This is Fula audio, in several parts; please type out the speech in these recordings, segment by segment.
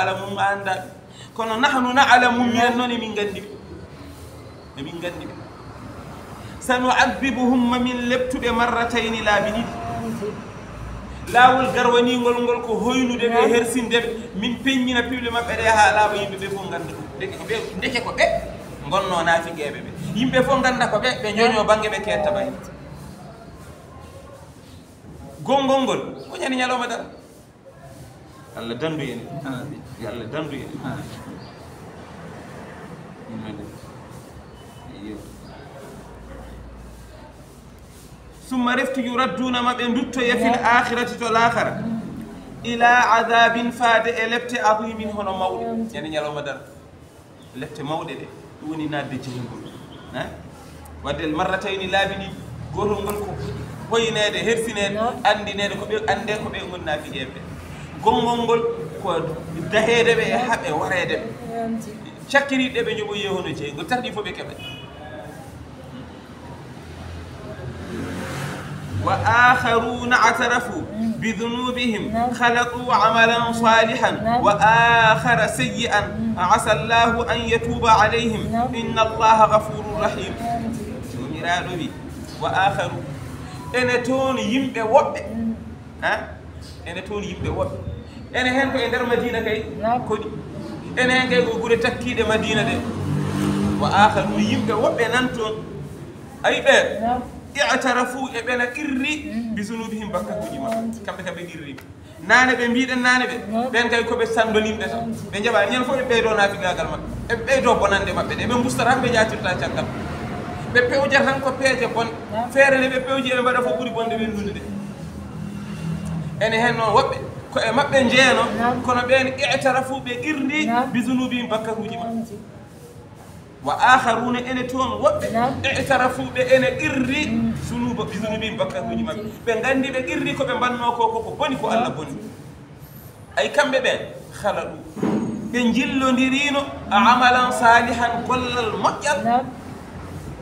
ta'lamun anda kono nahnu na'lamu min non min gandi sanu'adhibuhum min labtude marratayn la bidid lawol garwani ngol ko hoynude be hersinde min peññina piwle mabbe de ha laaba yimbe be fo ganda deke ko be gonno nafiqebe be yimbe fo ganda ko be ñoño bange be ketta bay gongol ko ñani ñaloma dara Allah dandu en yalla dandu en ثم رفت يردون ما بندتو في الآخرة والآخرة إلى عذاب فاد لبت عظيم هنا مولد يعني يلو مدر لبت مولد دوني ناد جهنم ها ود المرتين لا بني غورو غنكو hoynede hersinede andinede ko be ande ko be gonna fi jebbe gongol ko dahede be habe warede chakkiride be nyobo yehono je ngol tardi fo be kebe وآخرون اعترفوا بذنوبهم خلقوا عملا صالحا وآخر سيئا عسى الله أن يتوب عليهم إن الله غفور رحيم وآخر أنا تون يمبي وب ها أنا تون يمبي وب أنا هنكو إندر مدينة كي كودي أنا هنكو يقول تكيد مدينة دي وآخر يمبي وب نانتون أي بير اعترفوا ابن إري بذنوبهم بكاكوجيما كم إري نانه be biiden nane be ben kay ko be sandolim be tan be jaba ñen fo be do na fi gagal mak be do bonande mabbe de be mustara be jaatirta ciagam be pewje tan ko peje bon feere be pewje be bada fo buri bonde be ndude de ene hen non wobbe ko e mabbe jeeno kono ben i'tarafu be irri bizunubihim bakkaruujima وآخرون إن تون وب اعترفوا بأن إري سنوب بذنوبهم بكرهوني ما بنغندي بإري كو بنبانو كو بوني كو الله بوني أي كم بين خلقوا بنجلو نيرينو عملا صالحا كل المجد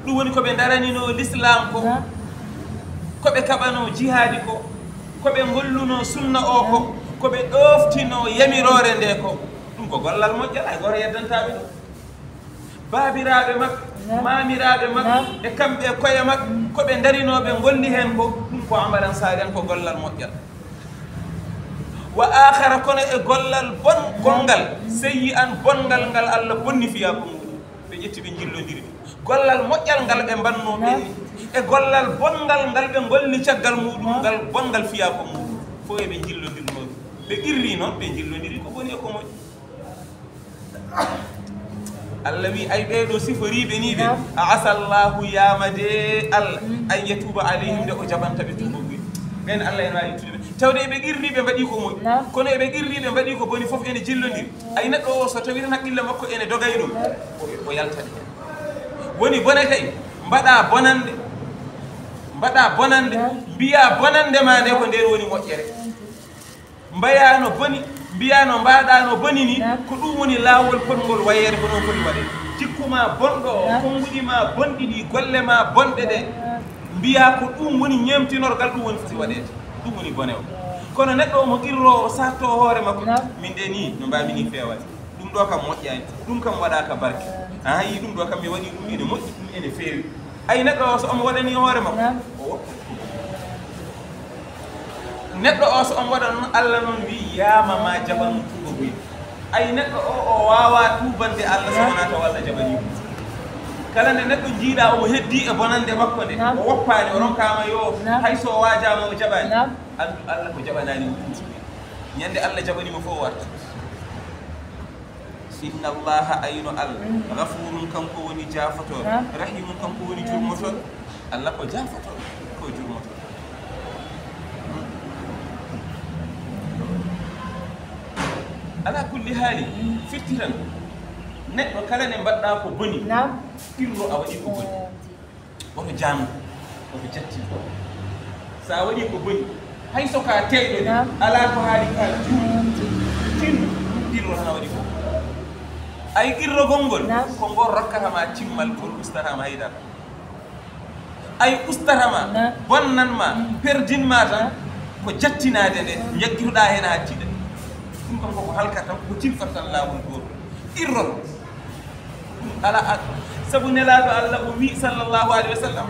دو وني كو بنداراني نو الإسلام كو بكبانو جهادي كو بنغلونو سنة أو كو بدوفتينو يميروري ndeko dum ko gollal mojjal ay gor yeddantabe babiraɓe mak mamiraɓe mak e kamɓe koye mak koɓe darinoɓe gondi hen ko ɗum ko amalan saren ko gollal moƴƴal wa akhara kono e gollal bon gongal seyi an bongal ngal Allah bonni fiya ko muɗum ɓe ƴetti ɓe jillodiri gollal moƴƴal ngal ɓe banno ɓenni e gollal bongal ngal ɓe golli caggal muɗum ngal bongal fiya ko muɗum fo eɓe jillodirnoɓe ɓe irri noon ɓe jillodiri ko boni e ko moƴƴi Allah wi ay ɓeeɗo siforiɓe ni ɓe asa Allahu yamade Allah an yatuba alayhim de o jaɓanta ɓe tuuɓoɓe ɓen Allah en wawi tude ɓe tawde eɓe qirri ɓe mbaɗi ko moƴƴi kono eɓe qirri ɓe mbaɗi ko boni fof ene jillodiri ay neɗɗo o so tawiri haqqille makko ene dogay ɗum o yaltani woni bone kay mbaɗa bonande mbiya bonande ma nde ko nder woni moƴƴere mbayano boni mbiyano mbaɗano boni ni ko ɗum woni laawol potngol wayere ko ɗon foti waɗe jikkuma bonɗo o konguɗima bonɗi ɗi golle ma bonɗe ɗe mbiya ko ɗum woni ñemtinorgal ɗum woni foti waɗede ɗum woni bone o kono neɗɗo omo qirro o satto hoore makko min de ni no mbami ni fewade ɗum ɗo kam moƴƴani ɗum kam waɗaka barke a yi ɗum ɗo kam mi waɗi ɗum ene moƴƴi ɗum ene feewi ay neɗɗo o so omo waɗani hoore makko o neɗɗo o so on waɗa noon Allah noon wi yama ma jaɓan tuuba boyi ay neɗɗo o wawa tuubande Allah so wona taw Allah jaɓani kala nde neɗɗo jiiɗa omo heddi e bonande makko nde o woppani o ronkama yo hayso o wajama o jaɓani andu Allah ko jaɓanani mo ñande Allah jaɓanimo fof warta inna allaha ayno Allah ghafurun kanko woni jafotoɗo rahimun kanko woni jurmotoɗo Allah ko jafotoɗo ko jurmotoɗo ala kulli haali firtiran neɗɗo kala ne mbaɗɗa ko boni irro a waɗi ko boni oto jango oto jatti sa waɗi ko boni hay so ka teyɗo ni ala ko haali ka tinno irro tan a waɗi ko ay irrogol ngol ko ngol rokkatama timmal kon ustatama haydara ay ustatama bonnanma perdinma tan ko jattinade nde jaggiruɗa hen ha tiɗa ɗum ɗon koko halkata ko tilfatan laawol goto irron ala sabu nelaɗo Allah o wi sallllahu alayhi wa sallam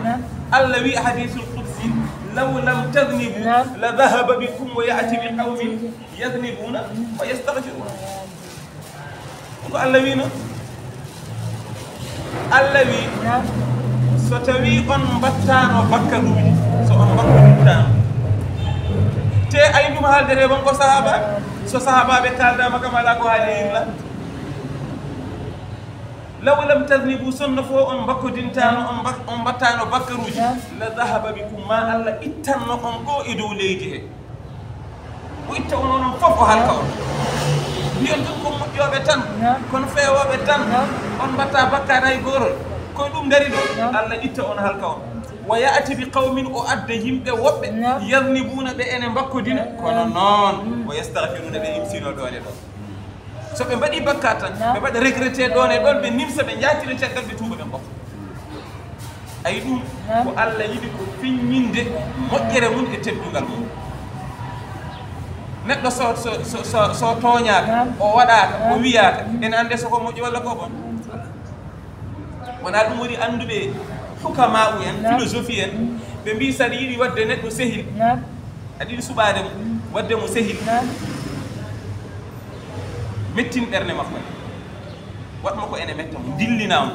Allah wi hadisul qudsi law lam tadnibu la dhahaba bikum wa ya'ti bi qawmin yadnibuna wa yastaghfiruna ko Allah wi no Allah wi so tawi on mbattano bakkaruji so on bakkaruɗano te ay ɗum haaldere bon ko sahaba so sahabaɓe kaldama kam ala ko haali illa law lam tadnibu sonno fo on bakkodintano on mbattano bakkaruji la dhahaba bikum ma Allah ittanno on ɗo e dow leydi he o itta on onon fof o halka on mbiyon ɗum ko moƴƴoɓe tan kono feewoɓe tan on mbatta bakkade hay gorol koye ɗum dari ɗo Allah itta on halka on wa ya'ti bi qawmin o adda yimɓe woɓɓe yadnibuna ɓe ene bakkodina kono noon wa yastaghfiruna ɓe imsino ɗone ɗo so ɓe mbaɗi bakkat tan ɓe mbaɗa regretté ɗon e ɗon ɓe nimsa ɓe jaatira caggal ɓe tuuba ɓe mbokka ayi ɗum ko Allah yiɗi ko fiññinde moƴƴere mum e teddungal mum neɗɗo so tooñaaka o waɗaaka o wiyaaka ene annde soko moƴƴi walla ko bon wona ɗum woni annduɓe hukama u en philosophie en ɓe mbi saɗa yiɗi wadde neɗɗo sehil aɗa yiɗi suɓaade mo wadde mo sehil mettin ɓernde makko waɗmo ko ene metta mo dillinamo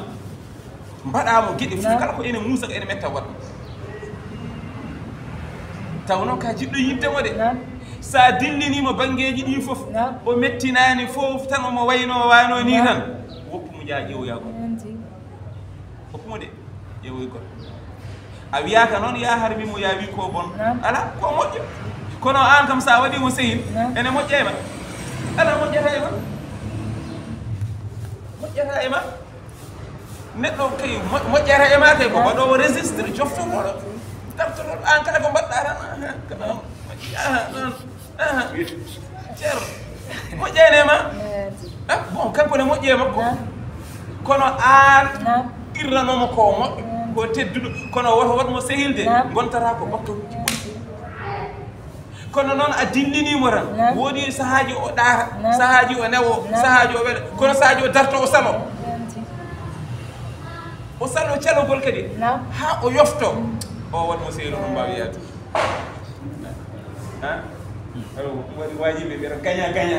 mbaɗamo geɗe fof kala ko ene muusa ko ene metta waɗmo taw noon ka jiɗɗo yiddemo de sa dillinimo banggueji ɗi fof o mettinani fof tan omo wayno ni tan woppumo jaa ƴeewoya goɗɗo woppumo de ƴeewoy goɗɗo a wiyaka noon ya har mimo ya wi ko bon ala ko moƴƴo kono an kam sa waɗimo sehil ene moƴƴa e ma ala moƴƴata e ma moƴƴata e ma neɗɗo kay moƴƴata e ma kay ko waɗowo résistre joftoroɗo dartoroɗo an kala ko mbaɗɗa tan ceerno moƴƴani e ma bon kanko ne moƴƴi e makko kono an irranomo ko moƴƴo ko tedduɗo kono woto waɗmo sehilde gontata ko bakkaruji kono noon a dillinimo tan woodi sahaji o ɗaata sahaji o newo sahaji o weɗa kono sahaji o darto o salo calogol kadi ha o yofto o waɗmo sehil ɗum mbawi yaade waɗi wajiɓe ɓeɗa gaña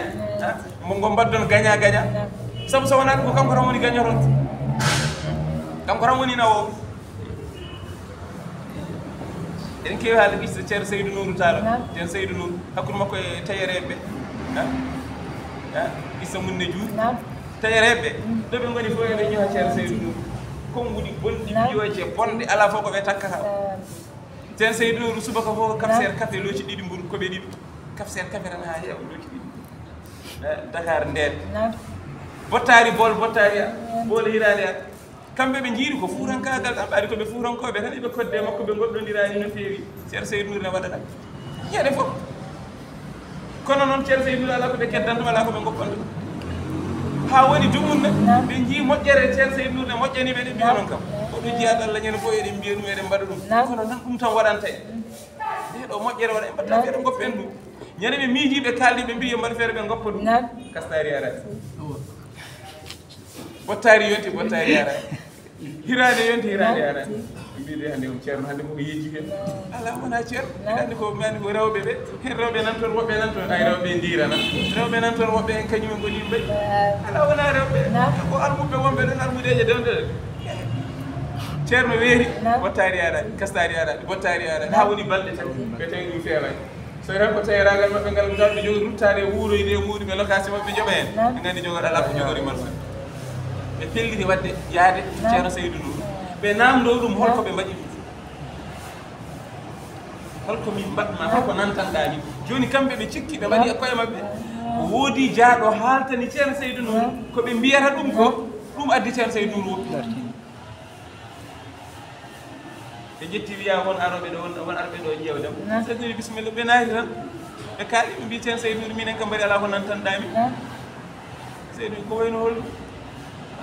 mo ngo mbaddon gaña sabu so wonani ko kanko tan woni gañoton kanko tan woni nawo en kewi haalde qissa ceerno Seydou Nourou Tall ceerno Seydou Nourou hakkude makko e tayareɓe qissa munne juuɗe tayareɓe ɗo ɓe goni fof eɓe ƴeewa ceerno Seydou Nourou konngudi bonɗi miyoje bonɗe ala fof ko ɓe takkata ceerno Seydou Nourou subaka fof kafsere café looci ɗiɗi mburu koɓe ɗiɗi kafsere café tan ha heewa looci ɗiɗi Dakar nden bottari bool hirade a kamɓe ɓe jiiri ko fuurankagal ɗam ɓaari koɓe fuurankoɓe tan eɓe kodde makko ɓe goɗɗodirani no feewi ceerno Seydou Nourou ne waɗa ɗam ñande fof kono noon ceerno Seydou Nourou ala ko ɓe keddantum ala ko ɓe goppanɗum ha woni dumunna ɓe jii moƴƴere ceerno Seydou Nourou ne moƴƴaniɓe ɗe mbiya noon kam oɗo jiyaɗo Allah ñande fof eɗen mbiya ɗum eɗen mbaɗa ɗum kono nan ɗum tan waɗanta en ndeɗo moƴƴere waɗa e mbatta feere goppen ɗum ñande ɓe miijiɓe kaldi ɓe mbi yo mbaɗa feere ɓe goppa ɗum kastari arani bottari arani hirade arani mbide hande ko ceerno hande koko yejji hen ala wona ceerno hande ko mani ko rewɓe ɓe hen rewɓe nan toon woɓɓe nan toon ay rewɓe dirana rewɓe nan toon woɓɓe en kañumen goni mbayi ala wona rewɓe ko almuɓe wonɓe ɗon almudeje dewde ceerno weeri bottari arani kastari arani bottari arani ha woni balɗe tan ɓe tawi ɗum feewani so tan ko tawiragal maɓɓe ngal ɓe jogi ruttade wuuroyde e muɗum e location maɓɓe joɓa hen ɓe gandi jogori ala ko jogori marsude ɓe pelliti wadde yaade ceerno Seydou Nourou ɓe namdo ɗum holko ɓe mbaɗi ɗum holko min mbaɗma holko nantanɗami joni kamɓe ɓe cikki ɓe mbaɗi e koye mabɓe woodi jaaɗo haaltani ceerno Seydou Nourou ko ɓe mbiyata ɗum ko ɗum addi ceerno Seydou Nourou woppi ɓe jetti wiya won aroɓe ɗo won arɓe ɗo ƴewdem sadiri bisimilla ɓe naati tan ɓe kaali ɓe mbi ceerno Seydou Nourou minen kam mbaɗi ala ko nantanɗami Seydou ko wayno holɗum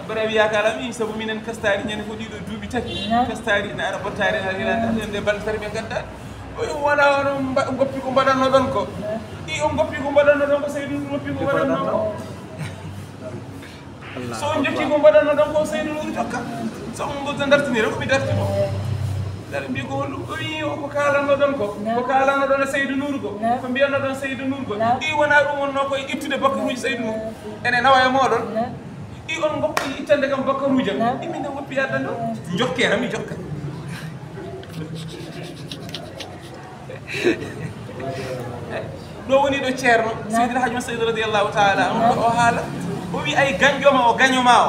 bara wiya kala mi sabu minen kastari ñande ko ɗiɗo duuɓi tati kastari ne ara bottari ha hirande nde balɗe tati ɓe gadda o wona ono goppi ko mbaɗanno ɗon ko ɗi i on goppi ko mbaɗanno ɗon ko Seydou Nour goppi ko waɗanno ko so on jokki ko mbaɗanno ɗon ko Seydou Nour tokka so on go dartinira ko mi dartino dar mbi ko hollu o wi o ko kalanno ɗon ko kalanno ɗon e Seydou Nour ko mbiyanno ɗon Seydou Nour ko ɗi wona ɗum wonno koye ittude bakkaruji Seydou Nour ene nawa e moɗon i on goppi ittande kam bakkaruji am i minen goppi addan ɗo jokke tan mi jokka ɗo woni ɗo ceerno Seydil Hadji Seydou radiyallahu taala on ko o haala o wi ay ganjoma o gañoma o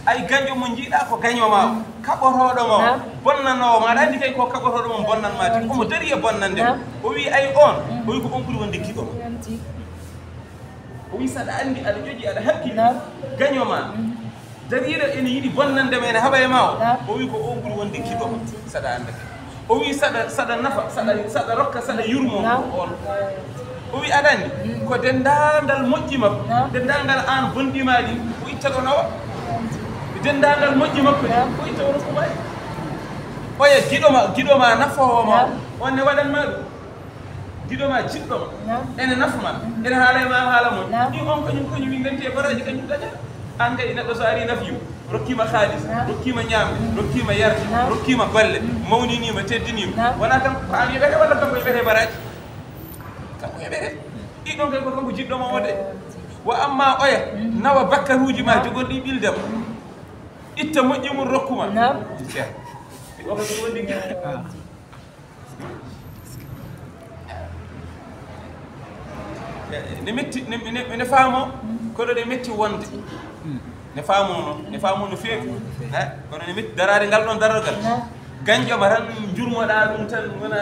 ay ganjo mo jiiɗa ko gañoma o kaɓotoɗo mo bonnanowo ma aɗa andi kay ko kaɓotoɗo mo bonnanma ti omo dari e bonnande o wi ay on o wi ko on ɓuuri wonde giɗoma o wi saɗa andi aɗa jogui aɗa hakkili gañoma dariɗo ene yiiɗi bonnande ma ene haɓa e ma o wi ko on ɓuuri wonde giɗoma saɗa andake o wi saɗa nafa saɗa rokka saɗa yurmo on o wi aɗa andi ko dendandal moƴƴi makko dendandal an bonɗimaɗi o itta ɗo nawa dendandal moƴƴi makko ni o itta wono ko wayi oya giɗoma nafowo on ne waɗanma ɗum giɗoma jiɗɗoma ene nafma ene haala e ma haala mon ɗi on kañum windenti e baraji kañum daña an kay neɗɗo so ari nafiyum rokkima halis rokkima ñamde rokkima yarde rokkima balle mawninima teddinima wona tan ko an yeɓete walla kanko yeɓete baraji kanko yeɓete ɗiɗon kay ko kanko jiɗɗoma o de wa amma oya nawa bakkaruji ma jogonɗi ɓildema itta moƴƴi mum rokkuma ne metti ne faamo koɗo ɗe metti wonde ne faamo no feewi kono ne metti darade ngal ɗon darogal ganjoma tan jurmoɗa ɗum tan wona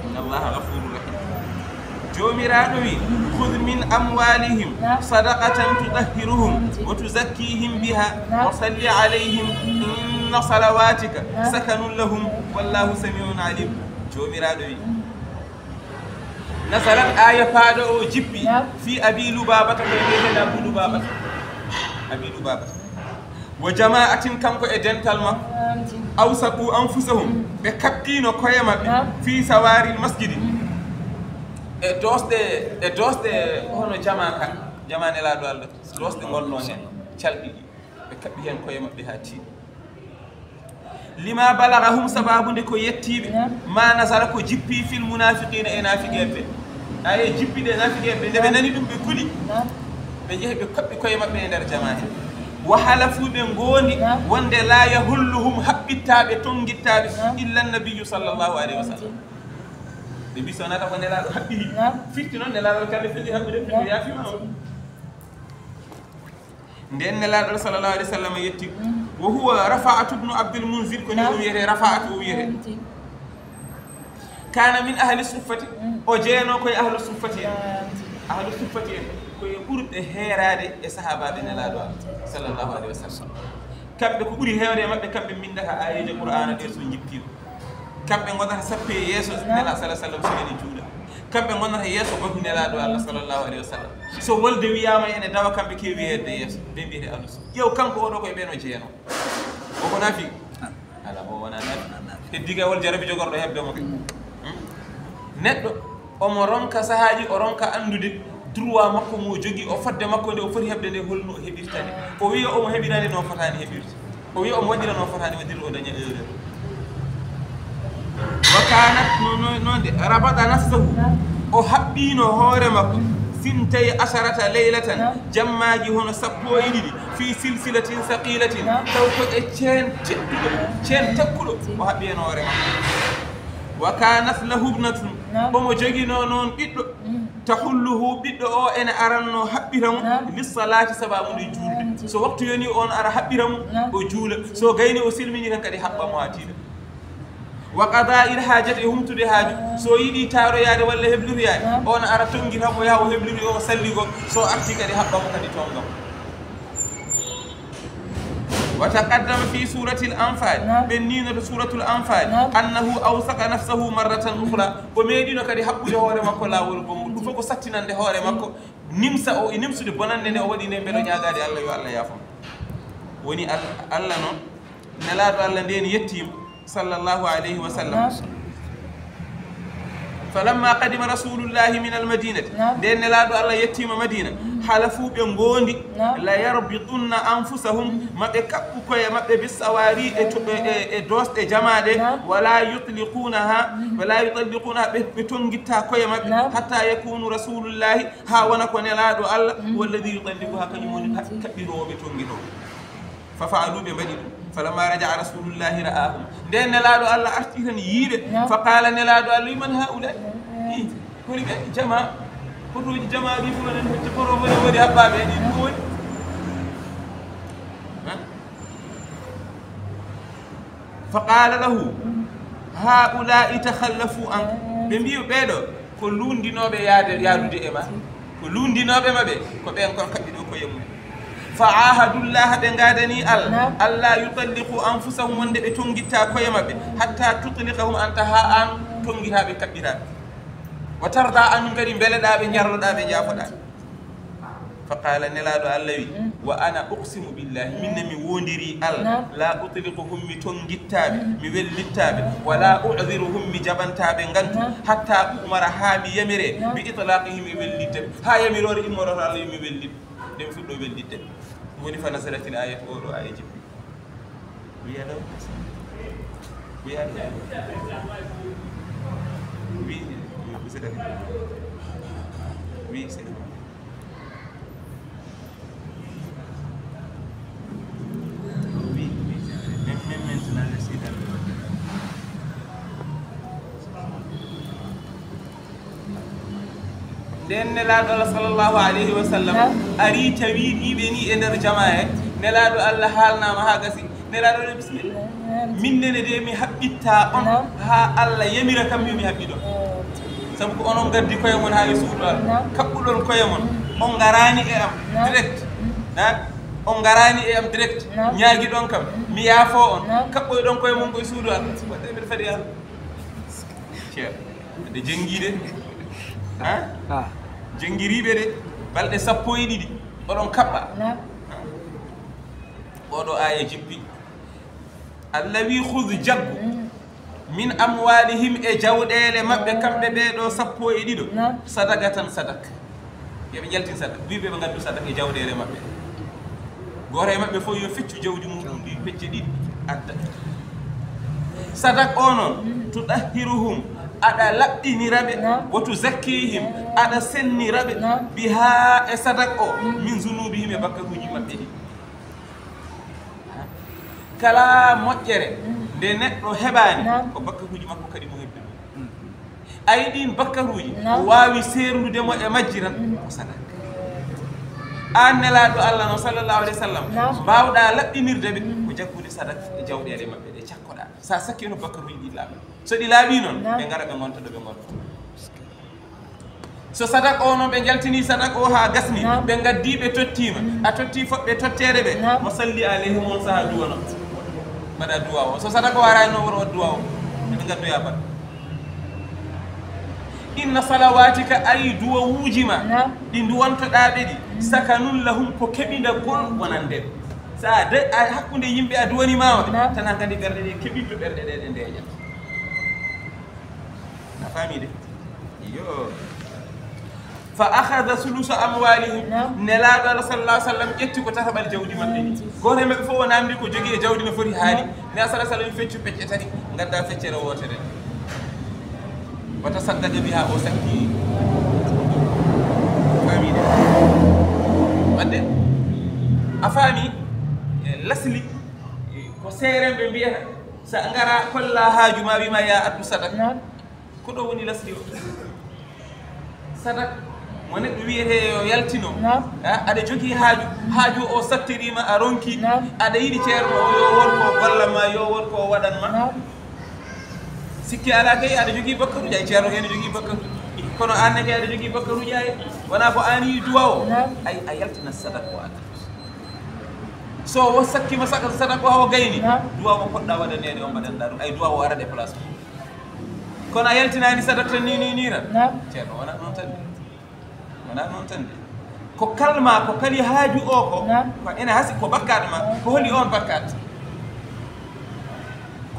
inna allaha ghafurur rahim jomiraɗo wi khudh min amwalihim sadaqatan tutahhiruhum wa tuzakkihim biha wa salli alayhim inna salawatika sakanun lahum wallahu samiun alim jomiraɗo wi nasalat aya paaɗo o jippi fi abi lubabata koye mbiyetena abu lubabata wo jama'atin kanko e dental makko awsaqu anfusahum ɓe kaɓɗino koye maɓɓe fi sawari masjidi e dosɗe hono jama kan jama nelaɗo Allah dosɗe gonno hen calɗiɗi ɓe kaɓɓi hen koye maɓɓe ha tiiɗi lima balagahum sababude ko yettiɓe ma nasara ko jippi fil munafiqina e nafiqeɓe aye jippiɗe nafiqeɓe nde ɓe nani ɗum ɓe kuuli ɓe jeehi ɓe kaɓɓi koye maɓɓe e nder jama he wa halafu ɓe gondi wonde la yahulluhum haɓɓittaɓe tonguittaɓe illa nabiyu sallllahu alayhi wa sallam ɓe mbi so nata ko nelaɗo haɓɓiri firti noon nelaɗo kamɓe feɗi haɓɓude ɓe yafima on nden nelaɗo sallllahu alayhi wa sallam yetti wa huwa rafa'atu ibnu abdul munzir ko ni o wiyete rafa'atu o wiyete kana min ahli suffati o jeeno koye ahlu suffati en koye ɓurɓe heerade e sahabaɓe nelaɗo sallllahu alayhi wa sallam kamɓe ko ɓuuri hewde e maɓɓe kamɓe mindata ayeje qur'ana ɗe so jippima kamɓe gonata sappe yeeso nela salah sallam so ene juuɗa kamɓe gonata yeeso gopi nelaɗo Allah sallllahu alayhi wa sallam so wolde wiyama ene dawa kamɓe kewi hedde yeeso ɓe mbiyete ahlus sunna ƴeew kanko oɗo koye ɓeeno jeeno oko nafi ala o wona nafi heddigawol jarabi jogorɗo hebdemo ke neɗɗo omo ronka sahaji o ronka andude droit makko mo jogui o fodde makko nde o foti hebde nde holno o heɓirtani o wiya omo heɓirani no fotani heɓirde o wiya omo waɗira no fotani waɗirde o daña erreur wa kanat nonde rabata nafsahu o haɓɓino hoore makko sintay asharata leylatan jammaji hono sappo e ɗiɗi fi silsilatin saqilatin taw ko e ceen tekkuɗo o haɓɓi hen hoore makko wa kanat lahu ibnatun omo joguino noon ɓiɗɗo tahulluhu ɓiɗɗo o ene aranno haɓɓiramo lissalati sababude juulde so waktu yoni on ara haɓɓiramo o juula so gayni o silmini tan kadi haɓɓamo ha tiiɗa wa qada'il hajati humtude haaju so yiɗi taroyade walla heblitoyade on ara tonguitamo yaha o hebliri o salligo so arti kadi haɓɓamo kadi tongam wa taqaddama fi surati l anfal ɓen ninoto suratul anfal annahu awsaka nafsahu marratan ukhra o meeɗino kadi haɓɓude hoore makko lawol gongol ɗum fof ko sattinande hoore makko nimsa o e nimsude bonande nde o waɗi nde mbeɗo ñagade Allah yo Allah yaafam woni Allah noon نلادو الله ندين يتيم صلى الله عليه وسلم فلما قدم رسول الله من المدينة دين نلادو الله يتيم مدينة حلفوا بنغوندي لا يربطن أنفسهم ما بكبوا كوي ما بالسواري دوست جماعة ولا يطلقونها بتنجتا كوي ما حتى يكون رسول الله ها ونكون نلادو الله والذي يطلقها كيمون كبيرو بتنجتو ففعلوا بمدينة فلما رجع رسول الله رآهم دين نلادو الله أرتيهم ييبه فقال نلادو الله من هؤلاء كل جماعة كل جماعة يقولون أن تفروا ولي أبابي يقول فقال له هؤلاء تخلفوا عنك بمبيو بيدو كلون دي نوبة يادو دي إما كلون دي نوبة ما بي كبين كون كبيرو كو يمو فعاهدوا الله بنغادني الله يطلق أنفسهم من دي تونغيتا كو يما بي حتى تطلقهم أنت ها أن تونغيتا بكبيرا وترضى أن غير بلدا بنيردا بنجافدا فقال نلادو الله وأنا أقسم بالله من مي وندري لا أطلقهم مي تونغيتاب مي وليتاب ولا أعذرهم مي جبانتاب غانتو حتى أمر هامي يمري بإطلاقهم مي وليتاب ها يمرور إمرور الله مي وليت دم فدو وليتاب وني فنزلت الآية أولو آية جب ويا den nelaɗo Allah sallllahu alayhi wa sallam ari tawiɗi ɓeni e nder jamae nelaɗo Allah haalnama ha gasi nelaɗo ɗo bisimilla minnene de mi haɓɓitta on ha Allah yamira kam yomi haɓɓiɗo sabu ko onon gaddi koye mon ha e suudu Allah kaɓɓuɗon koye mon on garani e am direct on garani e am direct ñaaguiɗon kam mi yaafo on kaɓɓoyɗon koye mon koye suudu Allah waɗɗe mbiɗa faadi Allah ceer de jenguide jengiriɓe de balɗe 12 oɗon kaɓɓa oɗo aya jippi Allah wi khudh jaggu min amwalihim e jawɗele mabɓe kamɓe ɓeɗo 12 sadaqatan sadak yoɓe jaltin sadak wiɓe ɓe gaddu sadak e jawɗele mabɓe goto e mabɓe fof yo feccu jawdi muɗum ɗi pecce ɗiɗi adda sadak o noon tudahhiruhum aɗa laɓɓiniraɓe woto zakkihim aɗa senniraɓe biha e sadak o min zunubihim e bakkaruji maɓɓe ɗi kala moƴƴere nde neɗɗo heɓani ko bakkaruji makko kadi mo hebbi ɗum ayi ɗin bakkaruji wawi sernudemo e majji tan ko sadak an nelaɗo Allah no sallllahu alayhi wa sallam mbawɗa laɓɓinirde ɓe ko jaggude sadak e jawɗele maɓɓe ɗe cakkoɗa sa sakkino bakkaruji ɗi laaɓa so ɗi laaɓi noon ɓe gara ɓe gonta ɗo ɓe gonta so sadak o noon ɓe jaltini sadak o ha gasni ɓe gaddi ɓe tottima a totti foɓɓe tottere ɓe mo salli alayhim on saaha duwa noon mbaɗa duwa o so sadak o arani noon woto wat duwa o eɓe gaddoya bat inna salawatika ay duwa wujima ɗi duwantoɗa ɓe ɗi sakanun lahum ko keɓidagol wonande sa hakkude yimɓe a duwanima ɓe tana gandi ɓerɗe ɗe keɓiɗo ɓerɗe ɗe ɗe ndeƴat a faami de yo fa akhadha sulusa amwalihim nelaɗo Allah sallallahu alaihi wasallam ƴetti ko tataɓal jawdi maɓɓe ni goto e maɓɓe fof wona andi ko jogui e jawdi no foti haali ne sallallahu alaihi wasallam feccu pecce tati gadda feccere wotere wata saddaga biha o sakki faami de wadde a faami lasli ko seeren ɓe mbiyata sa ngara kolla haaju ma wima ya addu sadak ko ɗo woni lasli o sadak mo neɗɗo wiyete yo yaltino aɗa jogii haaju o sattirima a ronki aɗa yiɗi ceerno o yo wonko gollama yo wonko waɗanma sikki ala kay aɗa jogii bakkaruji ay ceerno ene jogii bakkaruji kono anne kay aɗa jogii bakkaruji ay wona ko an yi duwa o ay a yaltina sadak o adda so o sakkima sadak o hawa gayni duwa mo poɗɗa waɗanede o mbaɗanɗa ɗum ay duwa o ara déplace kono a yaltinani sadak tan ni tan ceerno wona noon tan de wona noon tan de ko kalma ko kali haaju o ko ene hasi ko bakkat ma ko holi on bakkat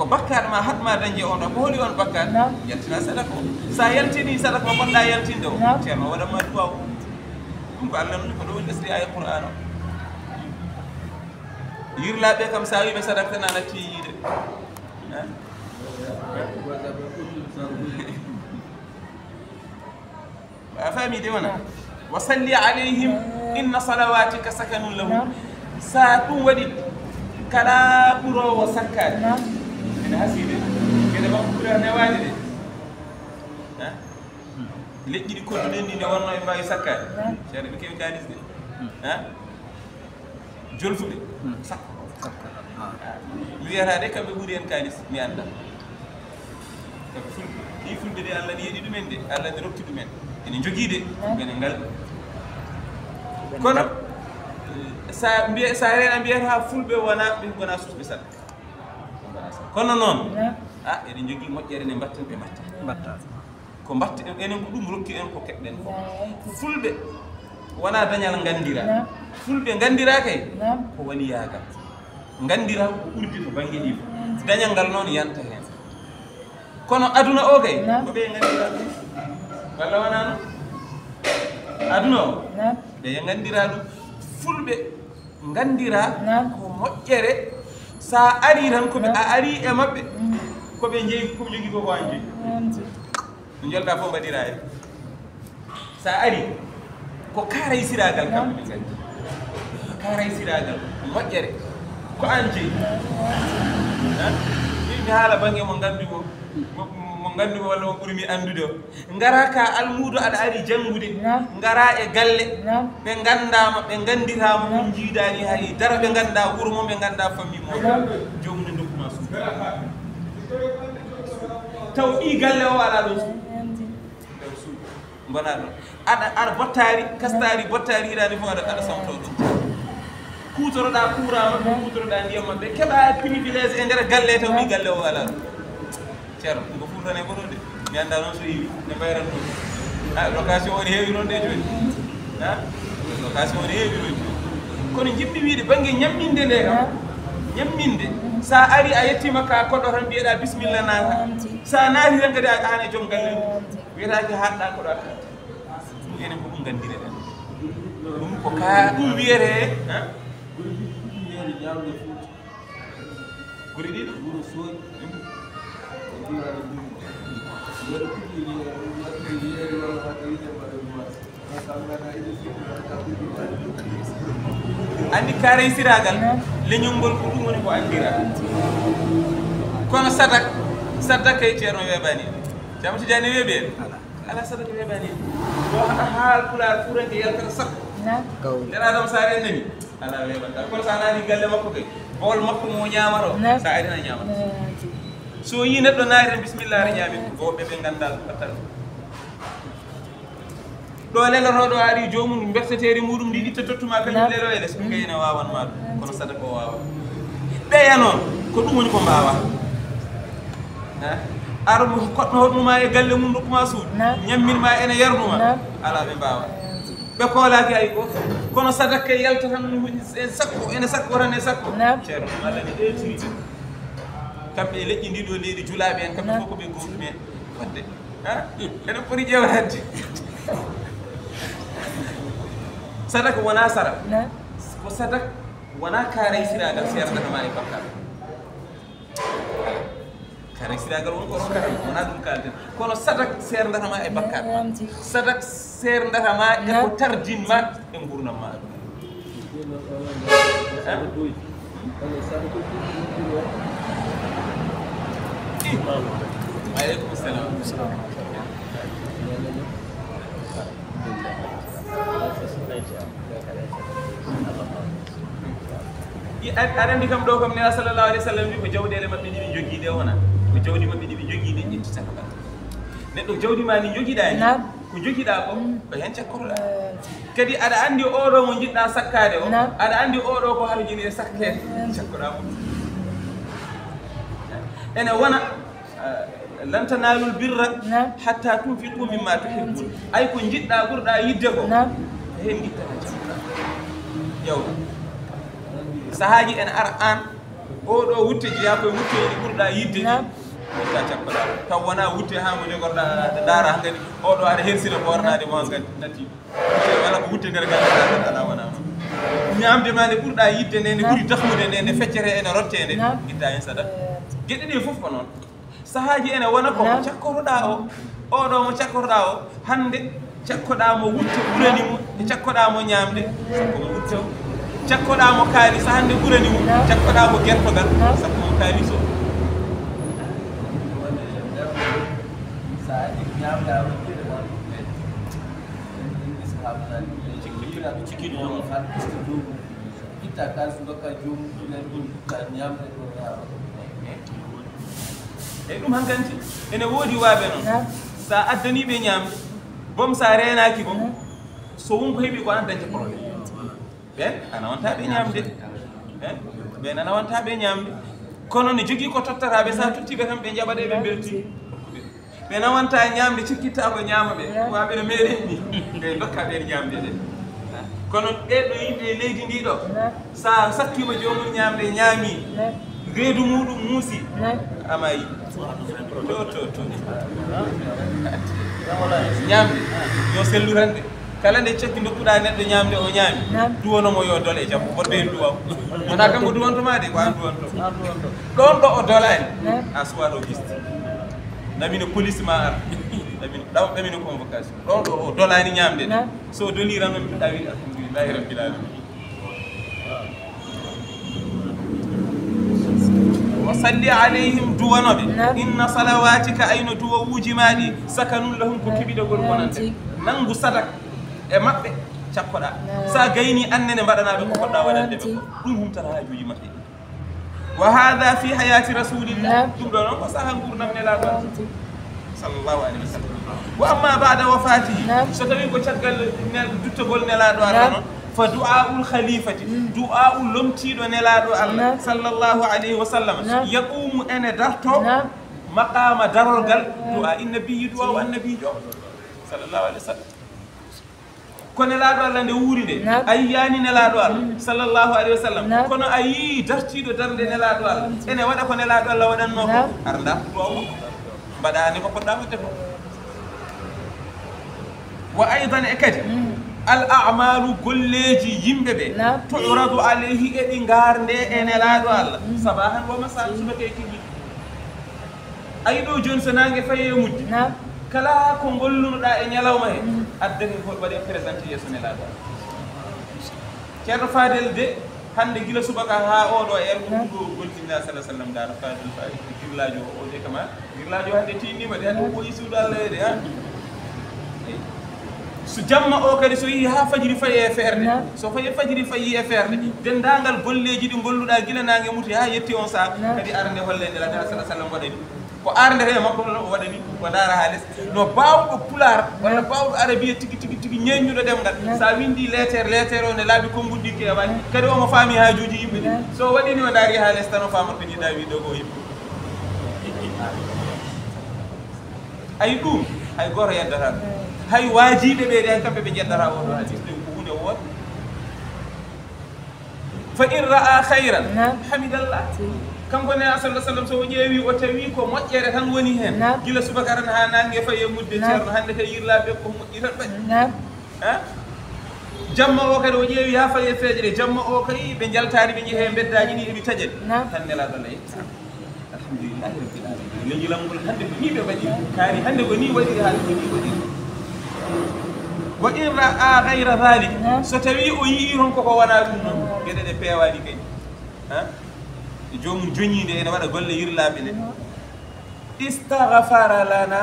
ko bakkar ma hatma dañje on ko holi on bakkar yaltina sadaka o sa yaltini sadaka o bonɗa yaltinde o ceerno waɗanma duwaw ɗum ko Allah noni ko ɗo woni ɗesri aya Qur'an o yirlaɓe kam sa wiɓe sadaka tan a natti yiide a faami de wona wa salli alayhim inna salawatika sakanun lahum sa ɗum waɗi kala ɓurowo sakkade ene haside kede makko ɓura newade de leƴƴi ɗi kodduɗen ɗi nde wonno e mbawi sakkade ceerno ɓe kewi kalis de jolfuɓe sakko mi wiyata de kamɓe ɓuuri en kalis mi anda kamɓe fulɓe ɗi fulɓe de Allah ne yiɗi ɗumen de Allah ne rokki ɗumen ene jogii de ene ngal kono sa reena mbiyata fulɓe wona susɓe sadaka kono noon eɗen jogii moƴƴere nde mbatten ɓe mbatta ko mbatta enen ko ɗum rokki en ko keɓɗen ko fulɓe wona dañal ngandira fulɓe ngandira kay ko woni yaagal ngandira ko ɓurdi to baŋnge ɗi fof dañal ngal noon yanta heen kono aduna o kay ko ɓe ngandira walla wona noon aduna o ɓe ngandira ɗum fulɓe ngandira ko moƴƴere sa ari tan koɓe a ari e maɓɓe koɓe jeeyi koɓe jogii ko an jeeyi no jolɗa fof mbaɗira hen sa ari ko karay siragal kamɓe ɓe gandi karay siragal moƴƴere ko an jeeyi mi haala bange mo gandugo walla mo ɓurmi andude o ngara ka almudo aɗa ari janngude ngara e galle ɓe gandama ɓe gandirama ɗum jiidani hay dara ɓe ganda wuuro mo ɓe ganda famille mo jomum ne dokkuma suudu taw ɗi galle o ala ɗon suudu gona ɗon aɗa bottari kastari bottari hiɗani fof aɗa samto ɗum kutoroɗa kuurama ɗum kutoroɗa ndiyam maɓɓe keɓa privilège e nder galle taw ɗi galle o ala ɗum ceerno ɗum ko fuutane ko ɗo de mi annda noon so yiwi ne mbayran ɗum location o ne heewi noon de joni location o ne heewi noon joni kono jiɗɗi wiide bange ñamminde nde kam ñamminde sa ari a yettima ka koɗɗo tan mbiyeɗa bisimilla naata sa naati tan kadi an e joom galle wiyetake haɗɗa koɗo aɗa hatta ɗum enen ko ɗum gandire ɗen ɗum ko ka ɗum wiyete guri ɗiɗo andi karay siragal leñol ngol ko ɗum woni ko andira kono sadak e ceerno weeɓani Cheikh Tidiane weeɓi en ala sadaka weeɓani en ɗo haal pular furanke yaltata sappo nder Adama Sare en nani ala weeɓanta kono sa naati galle makko kay bowol makko mo ñamata o sa ari tan ñamata so yi neɗɗo naari tan bisimillah re ñaami ko ɓe ganda battal ɗo lelotoɗo ari jomum berteteri muɗum ndi itta tottuma kañum lelo e less ɓe kayne wawanma ɗum kono sadaka o wawa ɓeya noon ko ɗum woni ko mbawa ar koɗɗo hoɗnuma e galle mum dokkuma suudu ñamminma ene yernuma ala ɓe mbawa ɓe koolaki ay ko kono sadaka yalta tan ene sakko tan e sakko ceerno ɗum Allah ne ɗetiri kamɓe leƴƴi ndi ɗo leydi julaɓe en kamɓe fof koɓe gowɗum en wadde ene poti ƴewatde sadaka wona sara ko sadak wona karay siragal serdata ma e bakkar karay siragal won ko ɗon katam wona ɗum kalten kono sadak serdatama e bakkar sadak serdatama e ko tardinma e gurdam ma aleykum salam aɗa andi kam ɗo kam nela sallallahu alayhi wa sallam wi ko jawɗele maɓɓe ɗi ɓe joguiɗe wona ko jawdi maɓɓe ɗi ɓe joguiɗe ƴettitata kam neɗɗo jawdi ma ni joguiɗa ni ko joguiɗa ko ko hen cakkoroɗa kadi aɗa andi oɗo mo jiɗɗa sakkade o aɗa andi oɗo ko haɗa jini e sakkede cakkoɗa mo ene wona lan tanalul birra hatta tunfiqu mimma tuhibbun ay ko jiɗɗa ɓurɗa yidde ko hen guittata cakkoɗa ƴewɗa sahaji en ara an oɗo wutte jeeya koye wutteji ɓurɗa yidde ɗi ta cakkoɗa taw wona wutte ha mo jogorɗa daara hankkadi oɗo aɗa hersina ɓornade mo hankkadi natti wala ko wutte nder ganduɗa wona noon ñamde ma nde ɓurɗa yidde nde nde ɓuuri tahmude nde nde feccete ene rottede itta hen saɗa gueɗe ɗi fof ko noon sahaji ene wona ko cakkoroɗa o oɗo mo cakkoroɗa o hande cakkoɗamo wutte ɓurani mo e cakkoɗamo ñamde sakko mo wutte o cakkoɗamo kaali so hande ɓurani mo cakkoɗamo gertogal sakko mo kaali so e ɗum hankanti ene woodi waaɓe noon sa addaniɓe ñamde bom sa renaki bom so wonko heeɓi ko an dañta probléme ɓen a nawantaɓe ñamde ɓen a nawantaɓe ñamde kono ne jogui ko tottataɓe sa tottiɓe tan ɓe jaɓaɗe ɓe belti ɓe nawanta ñamde cikkitta ko ñama ɓe waɓe no meeɗen ni ɓe dokka ɓen ñamde ɗe kono ɓeɗo yimɓe leydi ndi ɗo sa sakkima jomum ñamde ñaami reedu muɗum muusi amayi to ñamde yo sellurande kala nde cekki dokkuɗa neɗɗo ñamde o ñaami duwonomo yo dole jam woɗɓe en duwaw wona kanko duwantoma de ko an duwanto ɗon ɗo o dolani a suwaɗo gisti namino police ma ar ɗamino convocation ɗon ɗo o dolani ñamde ɗe so doliran noon mbiɗa wiɗa alhamdulillahi rabbil alamin وصلي عليهم دوانوبي إن صلواتك أين دو وجمادي سكنون لهم كتبي دغول كونانت نانغو صدق e mabbe cakkoda sa gayni annene badana be ko kodda wadande be dum humtana hajuji mabbe wa hadha fi hayati rasulillah dum do non ko sa gurdam ne la do sallallahu alaihi wasallam wa amma ba'da wafatihi so tawi ko caggal ne duttogol ne la do non fa du'aul khalifati du'aul lomtido ne la do Allah sallallahu alaihi wasallam yaqumu ene darto maqama darolgal du'a innabi du'a wa annabi sallallahu alaihi wasallam kono laaɗo Allah nde wuuri nde ayi yani nelaaɗo Allah sallallahu alaihi wasallam kono ayi dartiiɗo darde nelaaɗo Allah ene waɗa ko nelaaɗo Allah waɗanno ko ar dartuɗo o mbaɗani ko poɗɗa wadde ko wa aidan e kadi al a'malu golleji yimɓe ɓe tu'radu alayhi eɗi garde e nelaaɗo Allah sabahan wa masan subake kiɗi ayi ɗo joni so nangue faye mujji kala ko gollunoɗa e ñalawma he addani ko waɗe présenté yesso nelaɗo ceerno Fadel de hande gila subaka ha oɗo e ɗum ɗo goltinɗa sallah sallam dano Fadel Fadel girlajo o de kama girlajo hande tinnima de hande o isuɗo Allah de ha so jamma o kadi so yi ha fajiri fayi e ferde so fayi fajiri fayi e ferde dendagal golleji ɗi golluɗa gila nangue muti ha yetti on sa kadi arde hollede la sallah sallam waɗani ko arde he makko non o waɗani ko dara ha less no bawɗo pular walla bawɗo arabia tigi tigi tigi ñeññuɗo demgal sa windi lettere o ne laaɓi konngudɗi kewani kadi omo faami hajuji yimɓe ɗi so waɗini o daari ha less tan o famat ko jiɗa wiɗo ko yimɓe ay ɗum hay goto yeddata ɗum hay wajiɓe ɓe ɗe kamɓe ɓe jeddata oɗo hadis ɗum ko hunde woɗ fa in ra'a hayran hamidallah kanko ne sallallahu alaihi wasallam so ƴeewi o tawi ko moƴƴere tan woni hen gila subakaran ha nangue faye mudde ceerno hande kay yirlaɓe ko moƴƴi tan ɓaɗi ha jamma o kadi o ƴeewi ha faye feeje ɗe jamma o kay ɓe jaltani ɓe jeehe beddaji ɗi eɓi taƴen tan nelaɗo Allah yetta alhamdulillahi rabbil alamin leñilangol hande ko ni ɓe waɗi kaari hande ko ni waɗiri hande ko ni waɗiri wa in ra'a ghayra dhalik so tawi o yii ron koko wona ɗum noon gueɗe ɗe peewani kadi ha jomum joñide ene waɗa golle yirlaɓe ɗe istaghfara lana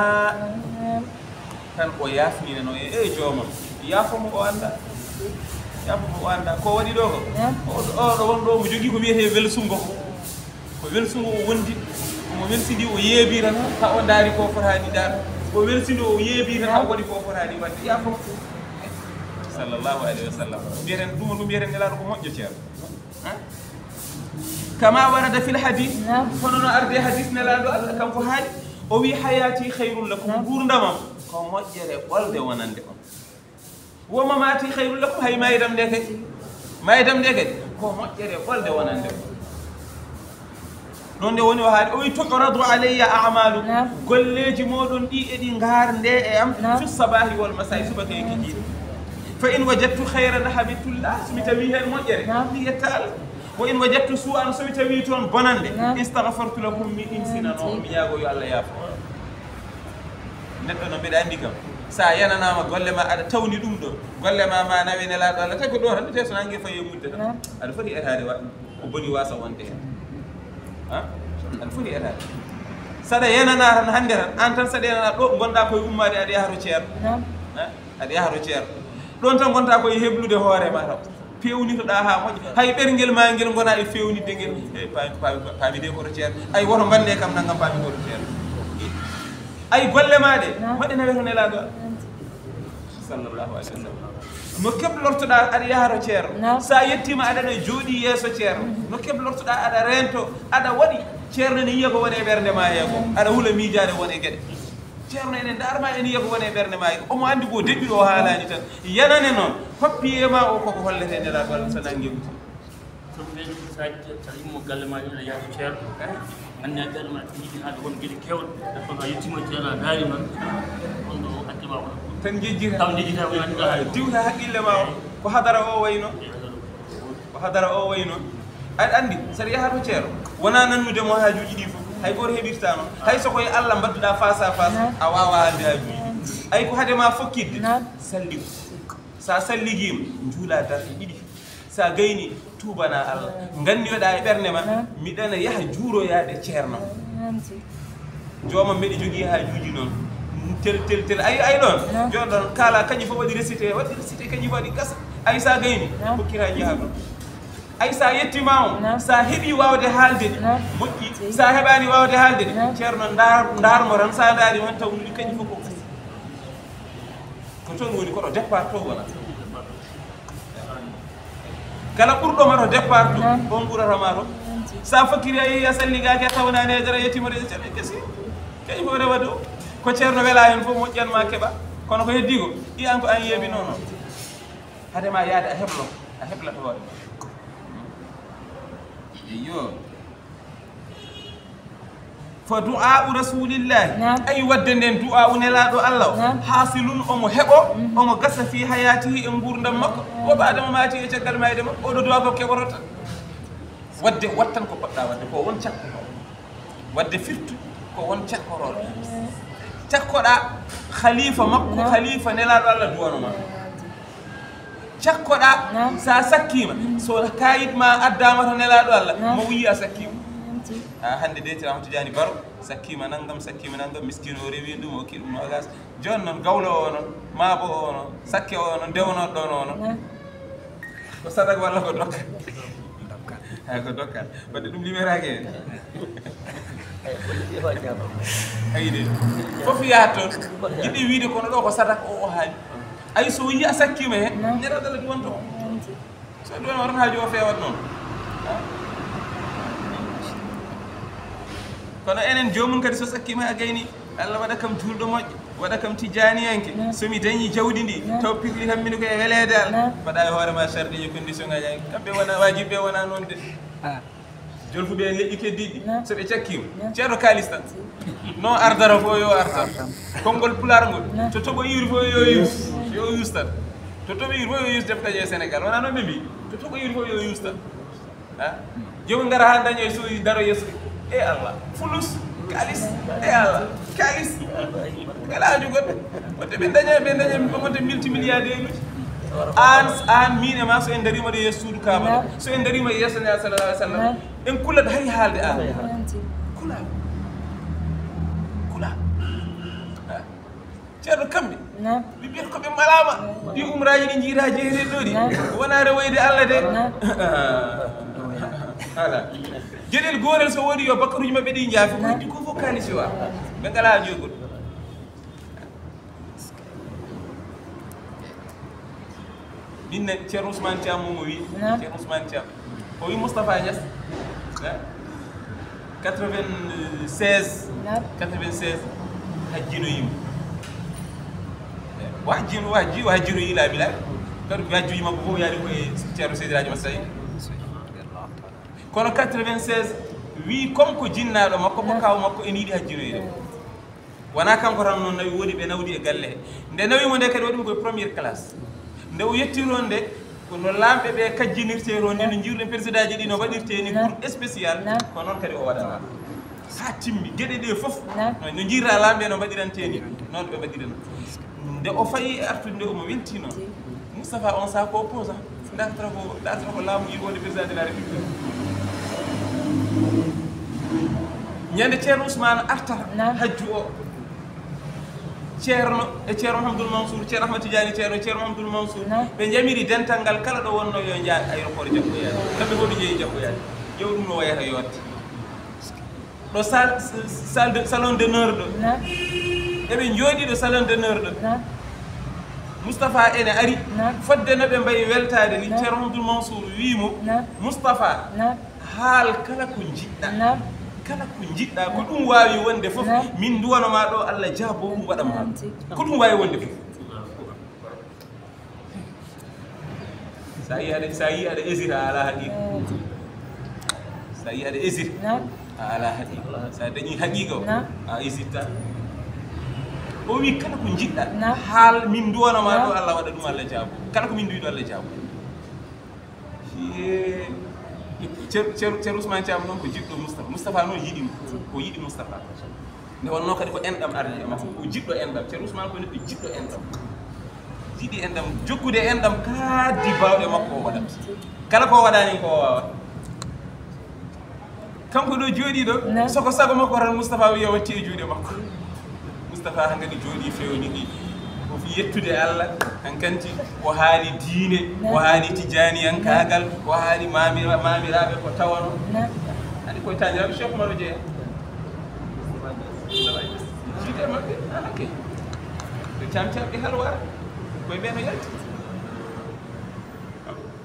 tan o yafnineno e joomam yaafomo o anda ko waɗi ɗo ko oɗo wonɗo mo jogui ko wiyete welsungo ko welsungo o wondi omo welsidi o yeebi tan ha o daari ko fotani dar o welsidi o yeebi tan ha o waɗi ko fotani wadde yaafomo sallallahu alayhi wa sallam mbiyeten ɗum ɗum mbiyeten nelaɗo ko moƴƴo ceerno كما ورد في الحديث فنون أرضي حديث نلادو الله كم فهاد وي حياتي خير لكم بورندما كم مجرى والد ونندكم ومماتي خير لكم هاي ما يدم ديك كم مجرى والد ونندكم non de woni o haali o wi tu'radu alayya a'malu golleji moɗon ɗi e ɗi garde e am fi sabahi wal masai subaka e kijiɗi fa in wajadtu khayran habitullah somi tawi hen moƴƴere mi yettal wa in wajadtu su'an somi tawi toon bonande istaghfartu lakum mi imsinano mi yaago yo Allah yaafo neɗɗo no mbiɗa andi kam sa yananama golle ma aɗa tawni ɗum ɗo golle ma nawi nelaɗo Allah tawi ko ɗo tan te so nangue fayi mudde tan aɗa foti etade wa ko boni wasa wonde hen aɗa foti etade saɗa yanana tan hande tan an tan saɗa yanana ɗo gonɗa koye ummade aɗa yaha to ceerno aɗa yaha to ceerno ɗon tan gonta koye heblude hoorema taw pewnitoɗa ha moƴƴa hay ɓerguel ma guel gona e fewnidde guel e paami de koto ceerno ay woto bande kam naggam paami koto ceerno ay golle ma ɗe waɗi nawe to nelaɗo sallllahu alih wa sallam no keblortoɗa aɗa yaha to ceerno sa yettima aɗaɗa jooɗi yeeso ceerno no keblortoɗa aɗa rento aɗa waɗi ceerno ne yiya ko woni e ɓernde ma he ko aɗa huula miijade woni e gueɗe ceerno enen darma en yiya ko woni e ɓernde ma he omo andi ko deɓɓi o haalani tan yanane noon hoppiyema o koko hollete nelaɗo Allah so nangue wuti so ɓen sa immo galle ma ina yaha to ceerno andi a galle ma yiɗi haalde won gueɗe kewɗe kono a yettima ceerno a daarima on ɗo hakkille ma wona tan jejjita taw jejjita wona diwta haqqille ma o ko hadara o wayno ko hadara o wayno aɗa andi saɗa yaha to ceerno wona nannudemo hajuji ɗi fof hay goto heɓirtano hay so koye Allah mbadduɗa face à face a wawa haalde hajuji ay ko haadema fokkidde salligo sa salligima juula darde ɗiɗi sa gayni tubana Allah gandiyoɗa e ɓernde ma miɗana yaha juuroyade ceerno jooma mbeɗa jogui hajuji noon tel ay ɗon joɗon kala kañum fof waɗi récité kañum waɗi gasa ay sa gayni hokkira jeeha ɗon ay sa yettima o sa heeɓi wawde haalde ɗi moƴƴi sa heɓani wawde haalde ɗi ceerno darmo tan sa daari on taw ɗi kañum fof ko gasi ko toon woni koɗo départ to wona kala ɓurɗoma to départ to on ɓuratama to sa fakkiri a yeehi a salligaki a tawnani e jara yettima de ceerno gasi kañum fof rewa dow ko ceerno wela hen fof moƴƴanma keɓa kono ko heddi ko iyan ko an yeebi noon hadema yaade a heblata hoore eyyo fa du'a'u rasulillahi ay wadde nden du'a'u nelaɗo Allah hasilun omo heɓo omo gasa fi hayatihi e gurdam makko o ɓadama mati e caggal mayde makko oɗo duwa ko keɓorota wadde wattan ko poɗɗa wadde ko won cakko wadde firtu ko won cakkoroɗo cakkoɗa khalifa makko khalifa nelaɗo Allah duwanoma cakkoɗa sa sakkima so kayit ma addama to nelaɗo Allah mo wiyi a sakkima hande de Tiramou Tidiani Baro sakkima naggam miskino o rewi ɗum o hokki ɗum nogas joni noon gawlo o noon maabo o noon sakke o noon dewnoɗo ɗon o noon ko sadak walla ko dokka hay ko dokka wadde ɗum limeraki hen ayde fof yahat toon jiɗi wiide kono ɗo ko sadak o haali ay so yi a sakkima hen nelaɗo Allah duwanto so ɗon waran haaju o fewat noon kono enen jomum kadi so sakkima a gayni Allah waɗa kam julɗo moƴƴo waɗa kam tijaniyanke somi dañi jawdi ndi taw pirli tan mini koye welede Allah mbaɗa e hoorema charɗiji condition ngaji kamɓe wona wajiɓe wona noon de jolfuɓe en leƴƴi keddiɗi soɓe cakkima ceerno kalis tan non ardara fo yo ardar konngol pular ngol to toɓo iwri fo yo yus tan to toɓo iwri fo yo yus def kaƴe Sénégal wona noon ɓe mbi to toɓo iwri fo yo yus tan jomum gara ha daño e suuji daro yesso e Allah fulus kalis e Allah kalis kala haaju goɗɗo wonde ɓe daña wonde multimilliardaire uji an min e ma so en darima ɗo yeeso suudu Kaaba so en darima e yeeso Nabi sallallahu alaihi wasallam en kulat hay haalde an kula ceerno kamɓe ɓe mbiyata koɓe malama ɗi umraji ɗi jiita jeereɗe ɗo ɗi wona rewoyde Allah de ala gueɗel gorel so woni yo bakkaruji mabɓe ɗi jaafi ko heddi ko fof kalisi wa ɓe ngala jogol minne ceerno Ousmane Thiam momo wi ceerno Ousmane Thiam o wi Moustapha Niass 96 hajjino yimo wahjino yila bila kadi hajjuji makko fof yaari koye ceerno Seydi Hadji Massa Saïd kono 96 wi comme ko jinnaɗo makko ko kaw makko ene yiiɗi hajjinoyde wona kanko tan noon nawi woodi ɓe nawdi e galle he nde nawimo nde kadi waɗimo koye premiére classe nde o yettiro nde kono lamɓe ɓe kajjinirte ro ni no jiwɗen président ji ɗi no waɗirte ni pour spécial ko noon kadi o waɗata ha timmi gueɗe ɗe foof no jiira lamɓe no mbaɗirante ni noon ɓe mbaɗirana nde o fayi artude nde omo welti noon Moustapha on sah ko opposant dartata ko laamu yiwode président de la république ñande ceerno Ousmane artata hajju o ceerno e ceerno Mouhamadoul Mansour ceerno Ahmad Tidiani ceerno Mouhamadoul Mansour ɓe jamiri dental ngal kala ɗo wonno yo jaa aéroport jakkoyaade kamɓe fof ɓe jeeyi jakkoyaade ƴeew ɗum no wayata yodde ɗo salon d'honneur ɗo eɓe jooɗi ɗo salon d'honneur ɗo Moustapha ene ari fodde no ɓe mbayi weltade ni ceerno Mouhamadoul Mansour wiimo Moustapha haal kala ko jiɗɗa kala ko jiɗɗa ko ɗum wawi wonde fof min duwanoma ɗo Allah jaabo ɗum waɗama ko ɗum wawi wonde fof sa yi aɗa hésite a ala haqiqa sa yi aɗa hésite a ala haqiqa sa dañi haqiqa o a hésita o wi kala ko jiɗɗa haal min duwanoma ɗo Allah waɗa ɗum Allah jaabo kala ko min duwi ɗo Allah jaabo ceerno Ousmane Thiam noon ko jiɗɗo Moustapha noon yiɗimo ko yiɗi Moustapha nde wonno kadi ko enɗam arde e makko ko jiɗɗo enɗam ceerno Ousmane ko neɗɗo jiɗɗo enɗam jiɗi enɗam jokkude enɗam kaaddi bawɗe makko o waɗat kala ko waɗani ko o wawat kanko ɗo jooɗi ɗo soko sago makko tan Moustapha wiya watti e juuɗe makko Moustapha han kadi jooɗi fewniɗi o fi yettude Allah hankanti o haali diine o haali tijaniyankagal o haali mamiraɓe ko tawano andi koye taniraɓe Cheikh Oumar Jeeya jiide maɓɓe alake ɓe camcamɓe halwar koye ɓe no yalti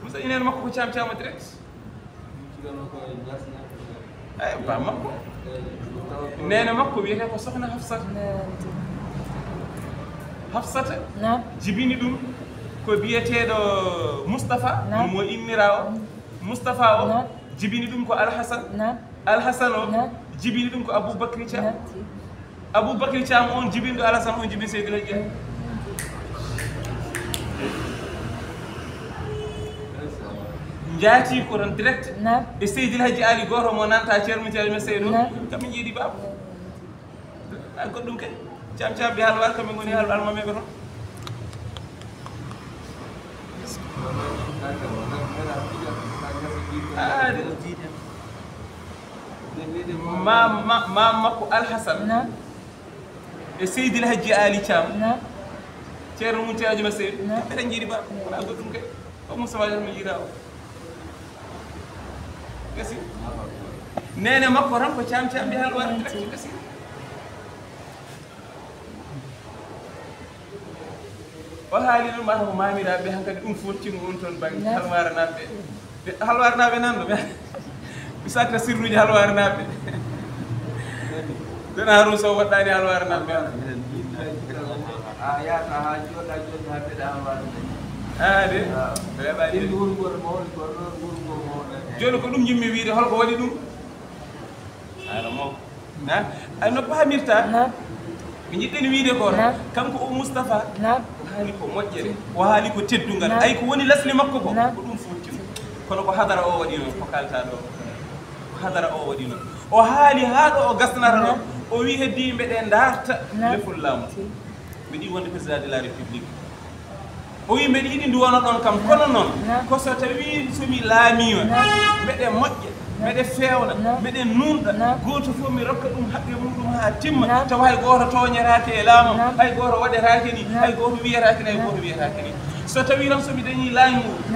musa inene makko ko camcama direct ay ba makko nene makko wiyete ko sohna Hafsata jibini ɗum ko biyeteɗo Moustapha ɗum mo innira o Moustapha o jibini ɗum ko Alhasan o jibini ɗum ko Aboubacry Thiam on jibini ɗo Alhasan on jibini Seydou Hadji jaati ko tan direct e Seydil Hadji Ali goto mo nanta ceerno Thiam Seydou kamin jiiɗi baba ay goɗɗum kay Thiam ɓe halwar kamɓe goni almameɓe toon mam makko Alhasan e Seydil Hadji Ali Thiam ceerno mum Thiam Seydou ɓeɗen jiiɗi baba wona goɗɗum kay o Moustapha tan mi jiiɗa o gasi nene makko tan ko Thiam ɓe halwar direct gasi o haali ɗum mata ko mamiraɓe hankkadi ɗum fottimo on toon banggue halwarnaɓe nanɗo mi satta sirruji halwarnaɓe don Harouna Sow waɗɗani halwarnaɓe yata ha joɗa joni ha ɓeɗa halwarnaɓe de joni ko ɗum yimmi wiide holko waɗi ɗum ala mo no pamirta mi jiɗɗeni wiide ko kanko o Moustapha haali ko moƴƴere o haali ko teddungal ay ko woni lasli makko ko ɗum futtimo kono ko hadara o waɗi noon ko kalta ɗo ko hadara o waɗi noon o haali haa ɗo o gasnata ɗo o wi heddi yimɓe ɗe darta lefol laamu mbeɗi wonde président de la république o wi mbeɗa yiɗi nduwono ɗon kam kono noon ko so tawi somi laamima mbeɗe moƴƴa mbeɗe fewna mbeɗe nunɗa goto fof mi rokka ɗum haqqe muɗum ha timma tawa hay goto toñerake e laamam hay goto waɗetake ni hay goto wiyetake ni hay goto wiyetake ni so tawi tan somi dañi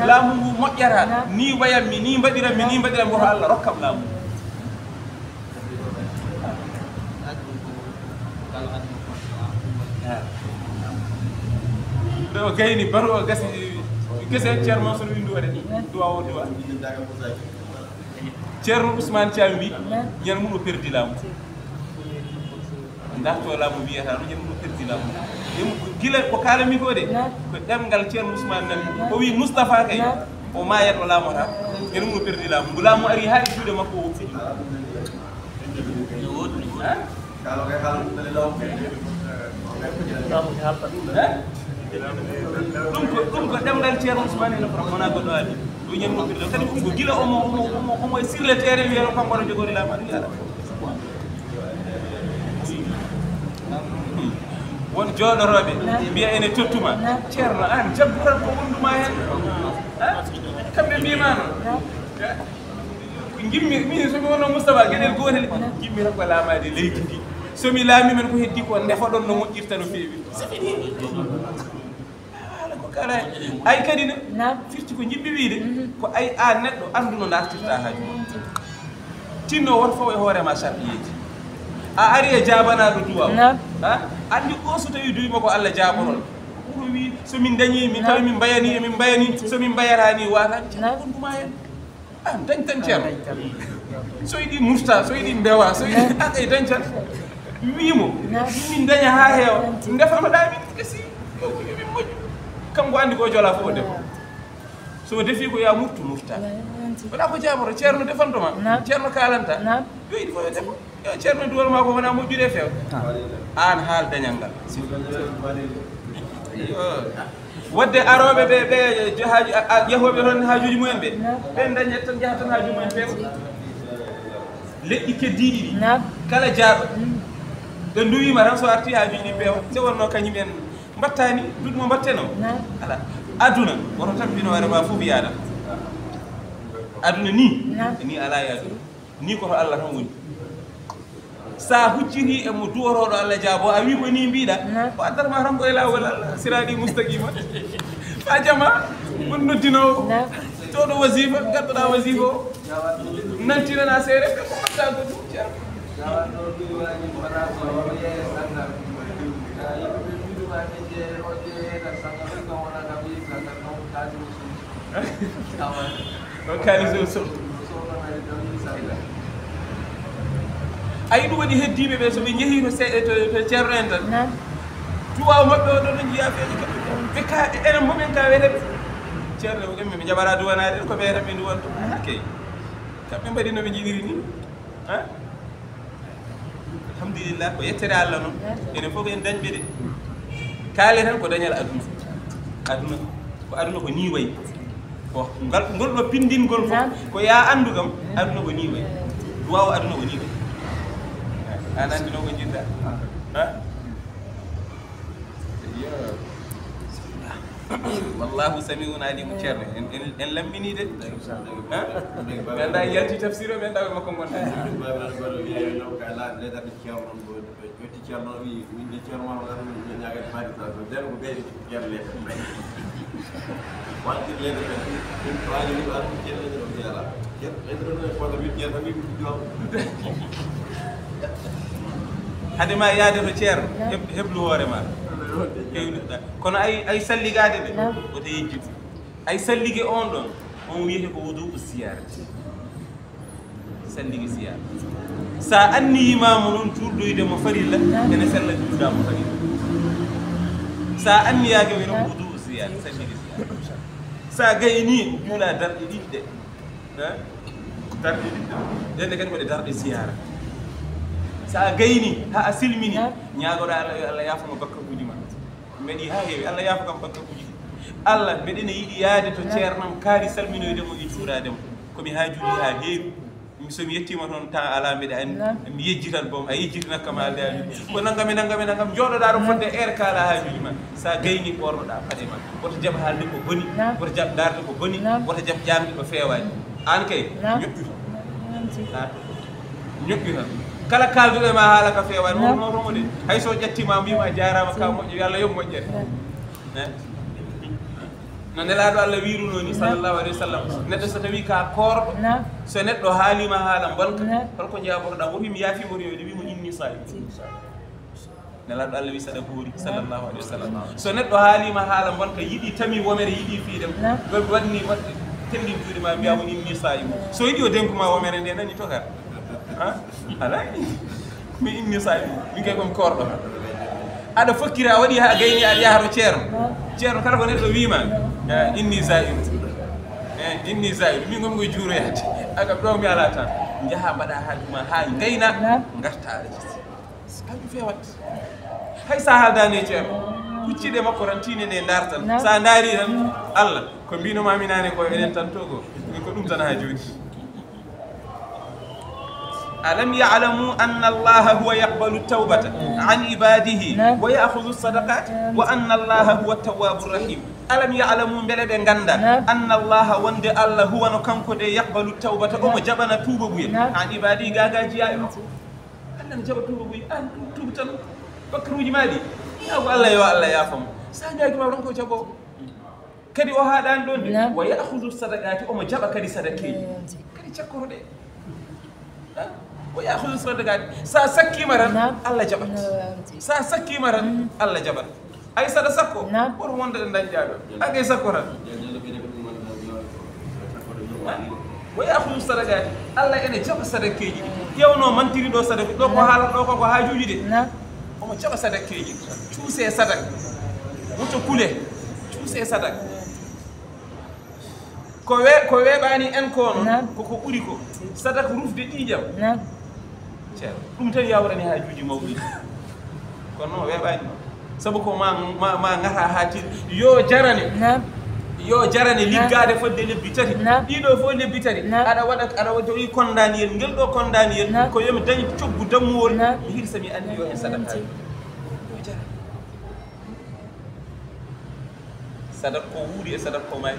laamu ngu moƴƴata ni wayammi ni mbaɗiranmi goto Allah rokkam laamu ɗo gayni baru o gasi gese ceerno Mansour wi duwaɗe duwa o duwa ceerno Ousmane Thiam wi ñande mum o perdi laamu darto laamu wiyata no ñande mum o perdi laamu gila ko kalami ko de ko ɗemgal ceerno Ousmane nani o wi Moustapha kay o mayat o laamota ene mo perdi laamu ari haali juuɗe makko o fiɗi ɗum ko ɗemgal ceerno Ousmane ene fota wona goɗɗo aali ɗo ñamnodirde kadi ɗum ko gila omo sur le terrain wiyano kanko waɗa jogori laamu aɗa wiyaɗa won jooɗoroɓe mbiya ene tottuma ceerno an jagguran ko wonduma hen kamɓe mbimano gimmi min somi wonno Moustapha gueɗel gotel gimmi tan ko laamade leydi ndi somi laami men ko heddi ko ndefaɗon no moƴƴirta no feewi ala ko kala ay kadi ne firti ko jiɗɗi wiide ko ay a neɗɗo andu no dartirta haaju tinno won fof e hoorema sarɗiyeji a ari e jabanaɗo duwaw andi o so tawi duyma ko Allah jaborol o wi somin dañi min tawi min mbayani somin mbayatani watani wonduma hen an dañ tan ceerno so yiɗi mufta so yiɗi mbewa so yiɗi akay dañ tan wimo min daña ha heewa ndefanoɗa min gasi min moƴƴu kanko andi ko jola fof o defa so defi ko ya mufta wona ko jaboro ceerno defantoma ceerno kalanta yo yiɗi fof yo defa yo ceerno duwal ma ko wona moƴƴude few an haal dañal ngal wadde aroɓe ɓe yahoɓe toon hajuji mumen ɓe dañet tan jaha tan hajuji mumen feew leƴƴi keddiɗi ɗi kala jaaɗo ɓe duwima tan so arti hajuji ɗi peewa se wonno kañum en mbattani duɗmo mbatteno ala aduna woto tampino hoore ma fof yaada aduna ni ala e aduna ni koto Allah tan woni sa hucciri e mo duworoɗo Allah jaabo a wi ko ni mbiɗa o addatma tan koye lawol Allah siraɗi mustaqima fa jama won noddinowo toɗo wasifa gaddoɗa wasifa o nantinana seere ɓe ko mbatta ko ɗum o kaaliso so ayi ɗum waɗi heddiɓe ɓe soɓe jeehi to ceerno en tan duwaw maɓɓe o ɗo ɗo jiiya feeje kamɓe ka enen momin ka weteɓe ceerno o ƴemmi ɓe jaɓara duwanade ko ɓeyata ɓe duwanto kay kamɓe mbaɗi noɓe jiɗiri ni alhamdulillah ko yettere Allah noon enen fof en dañɓe de kaale tan ko dañal aduna ko aduna ko ni wayi ko ngol ɗo pindingol fof ko ya andu kam aduna ko ni wayi duwaw aduna ko ni wayi an andino ko jiɗɗa wallahu samiun alim ceerno en lammini de mi anda yalti tafsir o mi anda ɓe makko gonta hade ma yaade to ceerno heblu hoore ma kewnuɗa kono ay salligade ɓe oto yejjitu ay sallige on ɗon on wiyete ko wudu siyara sallige siyara sa anniyimamo noon juurɗoyde mo farilla ene sella juurɗamo farilla sa anniyake wi noon wudu siyara sallige siyara sa gayni juula darɗe ɗiɗi ɗe darɗe ɗiɗi ɗenne kadi koɗe darɗe siyara sa gayni ha a silmini ñagoɗa Allah yaafama bakkakuji ma mbeɗi ha heewi Allah yaafa kam bakkakuji Allah mbeɗene yiɗi yaade to ceernam kaari salminoydemo e juurademo komi haajuji ha heewi somi yettima toon temps ala mbeɗe andi mi yejjitan boom a yejjitinakkama alde hajuji ko naggam jooɗoɗa ɗo fodde air kala hajuji ma sa gayni ɓornoɗa paɗe ma woto jaab haalde ko boni woto jaab darde ko boni woto jaab jamde ɗo feewani an kay ñoƴƴu tan kala kalduɗo ma haala ka feewani wono romo de hay so ƴettima mbima jarama ka moƴƴo yo Allah yob moƴƴere no nelaɗo Allah wiruno ni sallallahu alayhi wa sallam neɗɗo so tawi ka korɗo so neɗɗo haalima haala bonka holko jaboroɗa wofimi yaafimo riyoyde wimo inni sahib nelaɗo Allah wi saɗa goori sallallahu alayhi wa sallam so neɗɗo haalima haala bonka yiɗi tami womere yiɗi fiidem ɗoɓe waɗni telli juuɗe ma mbiyamo inni sahib so yiɗi o denkuma womere nde nani tokar ala mi inni sahib min kay komi korɗo aɗa fokkiri a waɗi ha gayni aɗa yaha to ceerno kala ko neɗɗo wima inni sahib inni zaidu min gom go juuroyade aga ɗo mi ala tan jaha mbaɗa haajuma ha gayna garta registré haaju fewat hay sa haaldani e ceerno kucciɗe makko tan tine nde dartan sa daari tan Allah ko mbinomami nane ko enen tan togo ko ɗum tan ha jooɗi ألم يعلموا أن الله هو يقبل التوبة عن عباده ويأخذ الصدقات وأن الله هو التواب الرحيم ألم يعلموا بلد غندا أن الله وند الله هو نكنكو دي يقبل التوبة أم جبنا توبة بوي عن عباده غاغا جيا أنا جبنا توبة بوي أن توبة بكروجي مالي يا الله يا الله يا فم سانجا كما رنكو جابو كدي او هادان دون ويأخذ الصدقات أم جبا كدي صدقي كدي تشكرو دي ويأخذ الصدقات ساسكي مرن الله جبت ساسكي مرن الله جبت أي صدق سكو ورون دندان جابو أي سكورن ويأخذ الصدقات الله إنه جب صدقي يومنا من تري دو صدق دو كهالا دو كهاجوجي دي أم جب صدقي شو سي صدق وتو كله شو سي صدق كوي باني إن كون كوكو أوريكو صدق روف دي تيجام ɗum tan yawrani haajuji mawɗi kono noon weeɓani sabu ko ma ngata ha tir yo jarane liggade fodde lebbi tati ɗiɗo fof lebbi tati aɗa waɗi kondaniyel ngel ɗo kondaniyel ko yomi dañi coggu dammuwol mi hirsa mi andi yo hen sadakaji yo jara sadak ko wuuri e sadak ko mayi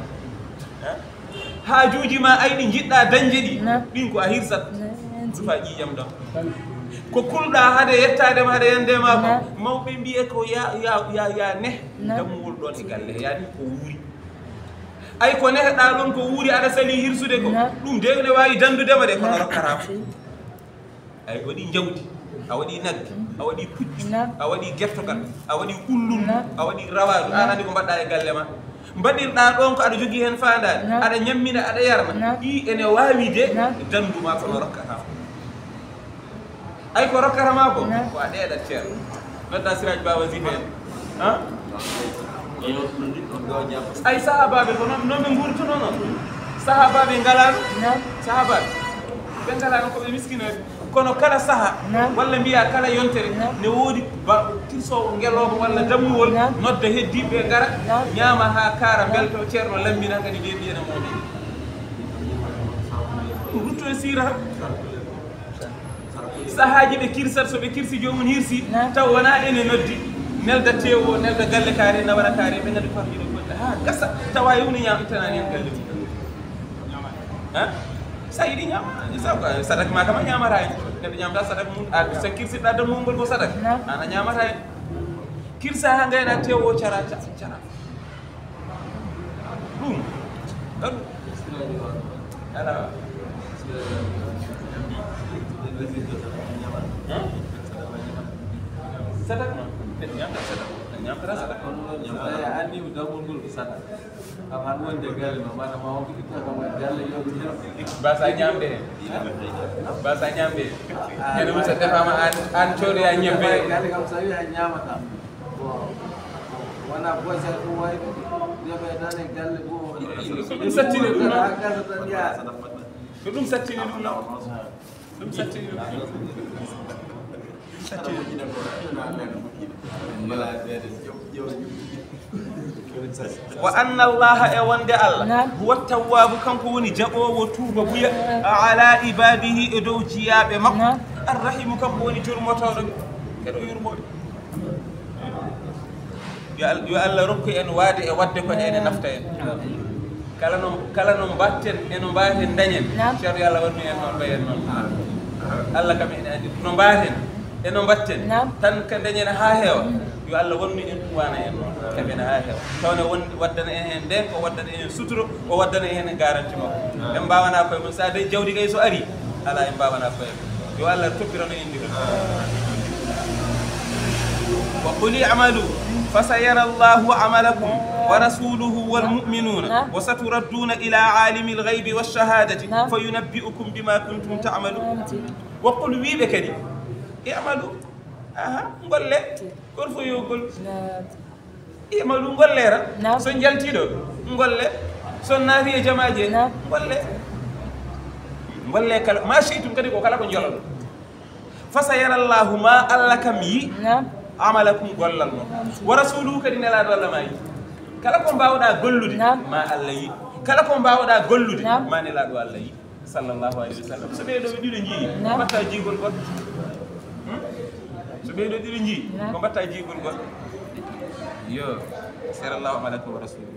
haajuji ma ayɗi jiɗɗa dañde ɗi ɗin ko a hirsat dufa ƴiƴam ɗam ko kulɗa hade yettadema haɗa yandema ko mawɓe mbiye ko ya ne dammuwol ɗon e galle yani ko wuuri ay ko neheɗa ɗon ko wuuri aɗa sali hirsude ko ɗum de ne wawi dandudema de kono rokkarama ay waɗi jawdi a waɗi nagge a waɗi puccu a waɗi gertogal a waɗi ullum a waɗi rawadu an andi ko mbaɗɗa e galle ma mbaɗirɗa ɗon ko aɗa jogui hen fandade aɗa ñammina aɗa yarna ɗi ene wawi de danduma kono rokkatama ay ko rokkatama ko ko a ɗeɗat ceerno nodda siraji ba wasifa en ay sahabaɓe ko noon ɓe guurtuno noon sahabaɓe ngalaɗo sahabaɓe ɓe ngalaɗo koɓe miskinoɓe kono kala saha walla mbiya kala yontere ne woodi kirsowo ngeloɓo walla dammuwol nodda heddiɓe gara ñaama ha kaara belto ceerno lambina kadi ɓe mbiyana moɗon rutto e sira ham sahaji ɓe kirsat soɓe kirsi jomum hirsi taw wona ene noddi nelda tewo nelda galle kaari nawara kaari ɓe ngadi farjiɗo goɗɗo ha gasa tawa yewni ñaam ittanani hen galle mum sa yiɗi ñaama sadak ma kama ñamata hen neɗɗo ñamata sadak mum so kirsiɗa dammum ngol ko sadak ana ñamata hen kirsa ha gayna tewo cara ɗum ɗaɗum ala sadak noon neɗɗo ñamata sadak ñamtata sadak anni mo damol ngol ko sadak am han wonde galle ma mana ma wonko itta kam galle yoɓe basa ñamde hen basa ñamde hen ene musa defama an codoya ñebbe galle kam sa wi ha ñamata wona boysal ɗum way yoɓe nane galle goo ɗum sattini ɗum ha gasa tan yaa ko ɗum sattini ɗum noon ɗum sattini ɗum wa anna allaha e wonde allah huwa tawwabu kanko woni jaɓowo tuuba buya ala ibadihi e dow jiyaɓe makko arrahimu kanko woni jurmotoɗo keɗo yurmoɓe yo allah rokku en waade e wadde ko ene nafta en kala no mbatten eno mbaten dañen ceerno yo allah wannu en noon ɓayen noon allah kam ene andi no mbaten eno mbatten tan ko dañen ha heewa yo allah wannu en ɗum wana en noon kamene ha heewa tawne waddana en hen nden ko waddana en suturo o waddana en hen garanti makko en mbawana koye mum sa de jawdi kay so ari ala en mbawana koye yo allah toppirano en ndi wa qul i'malu fasayara allahu amalakum wa rasuluhu walmu'minuna wa saturadduna ila alimi alghaybi walshahadati fayunabbi'ukum bima kuntum ta'malun wa qul wiɓe kadi i'malu golle goto fof yo gol i'malu gollera so jaltiɗo golle son naati e jamaaji golle kala ma shi'tum kadi ko kala ko jolol fa sayarallahu ma alla kam yi amalakum gollal non wa rasuluhu kadi nelaɗo Allah ma yi kala ko mbawɗa gollude ma Allah yi kala ko mbawɗa gollude ma nelaɗo Allah yi sallallahu alayhi wa sallam so ɓeeɗo ɓe ɗiɗo jii ko mbatta jiigol goɗɗo so ɓeeɗo ɗiɗo jii ko mbatta jiigol goɗɗo yo sayarallahu amalakum wa rasuluhu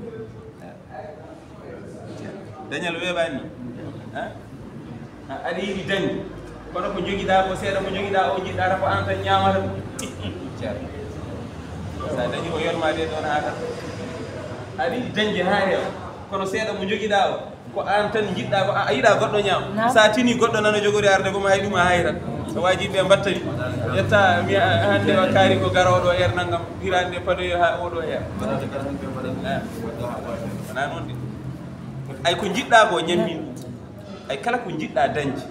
dañal weeɓani aɗa yiɗi dañde kono ko jogiɗa ko seeɗa ko jogiɗa o jiɗɗata ko an tan ñamata ɗum ceerno sa dañi ko yonmade ɗon ha tan aɗa yiɗi dañde ha heewa kono seeɗa mo jogiɗa o ko an tan jiɗɗa ko a yiɗa goɗɗo ñaam sa tini goɗɗo nana jogori arde koma hay ɗum a hayrat so wajiɓe mbattani ƴetta mi hande o kaari ko garoɗo er naggam hirande padoyo ha oɗo er wona noon de ay ko jiɗɗa ko ñammin ay kala ko jiɗɗa dañde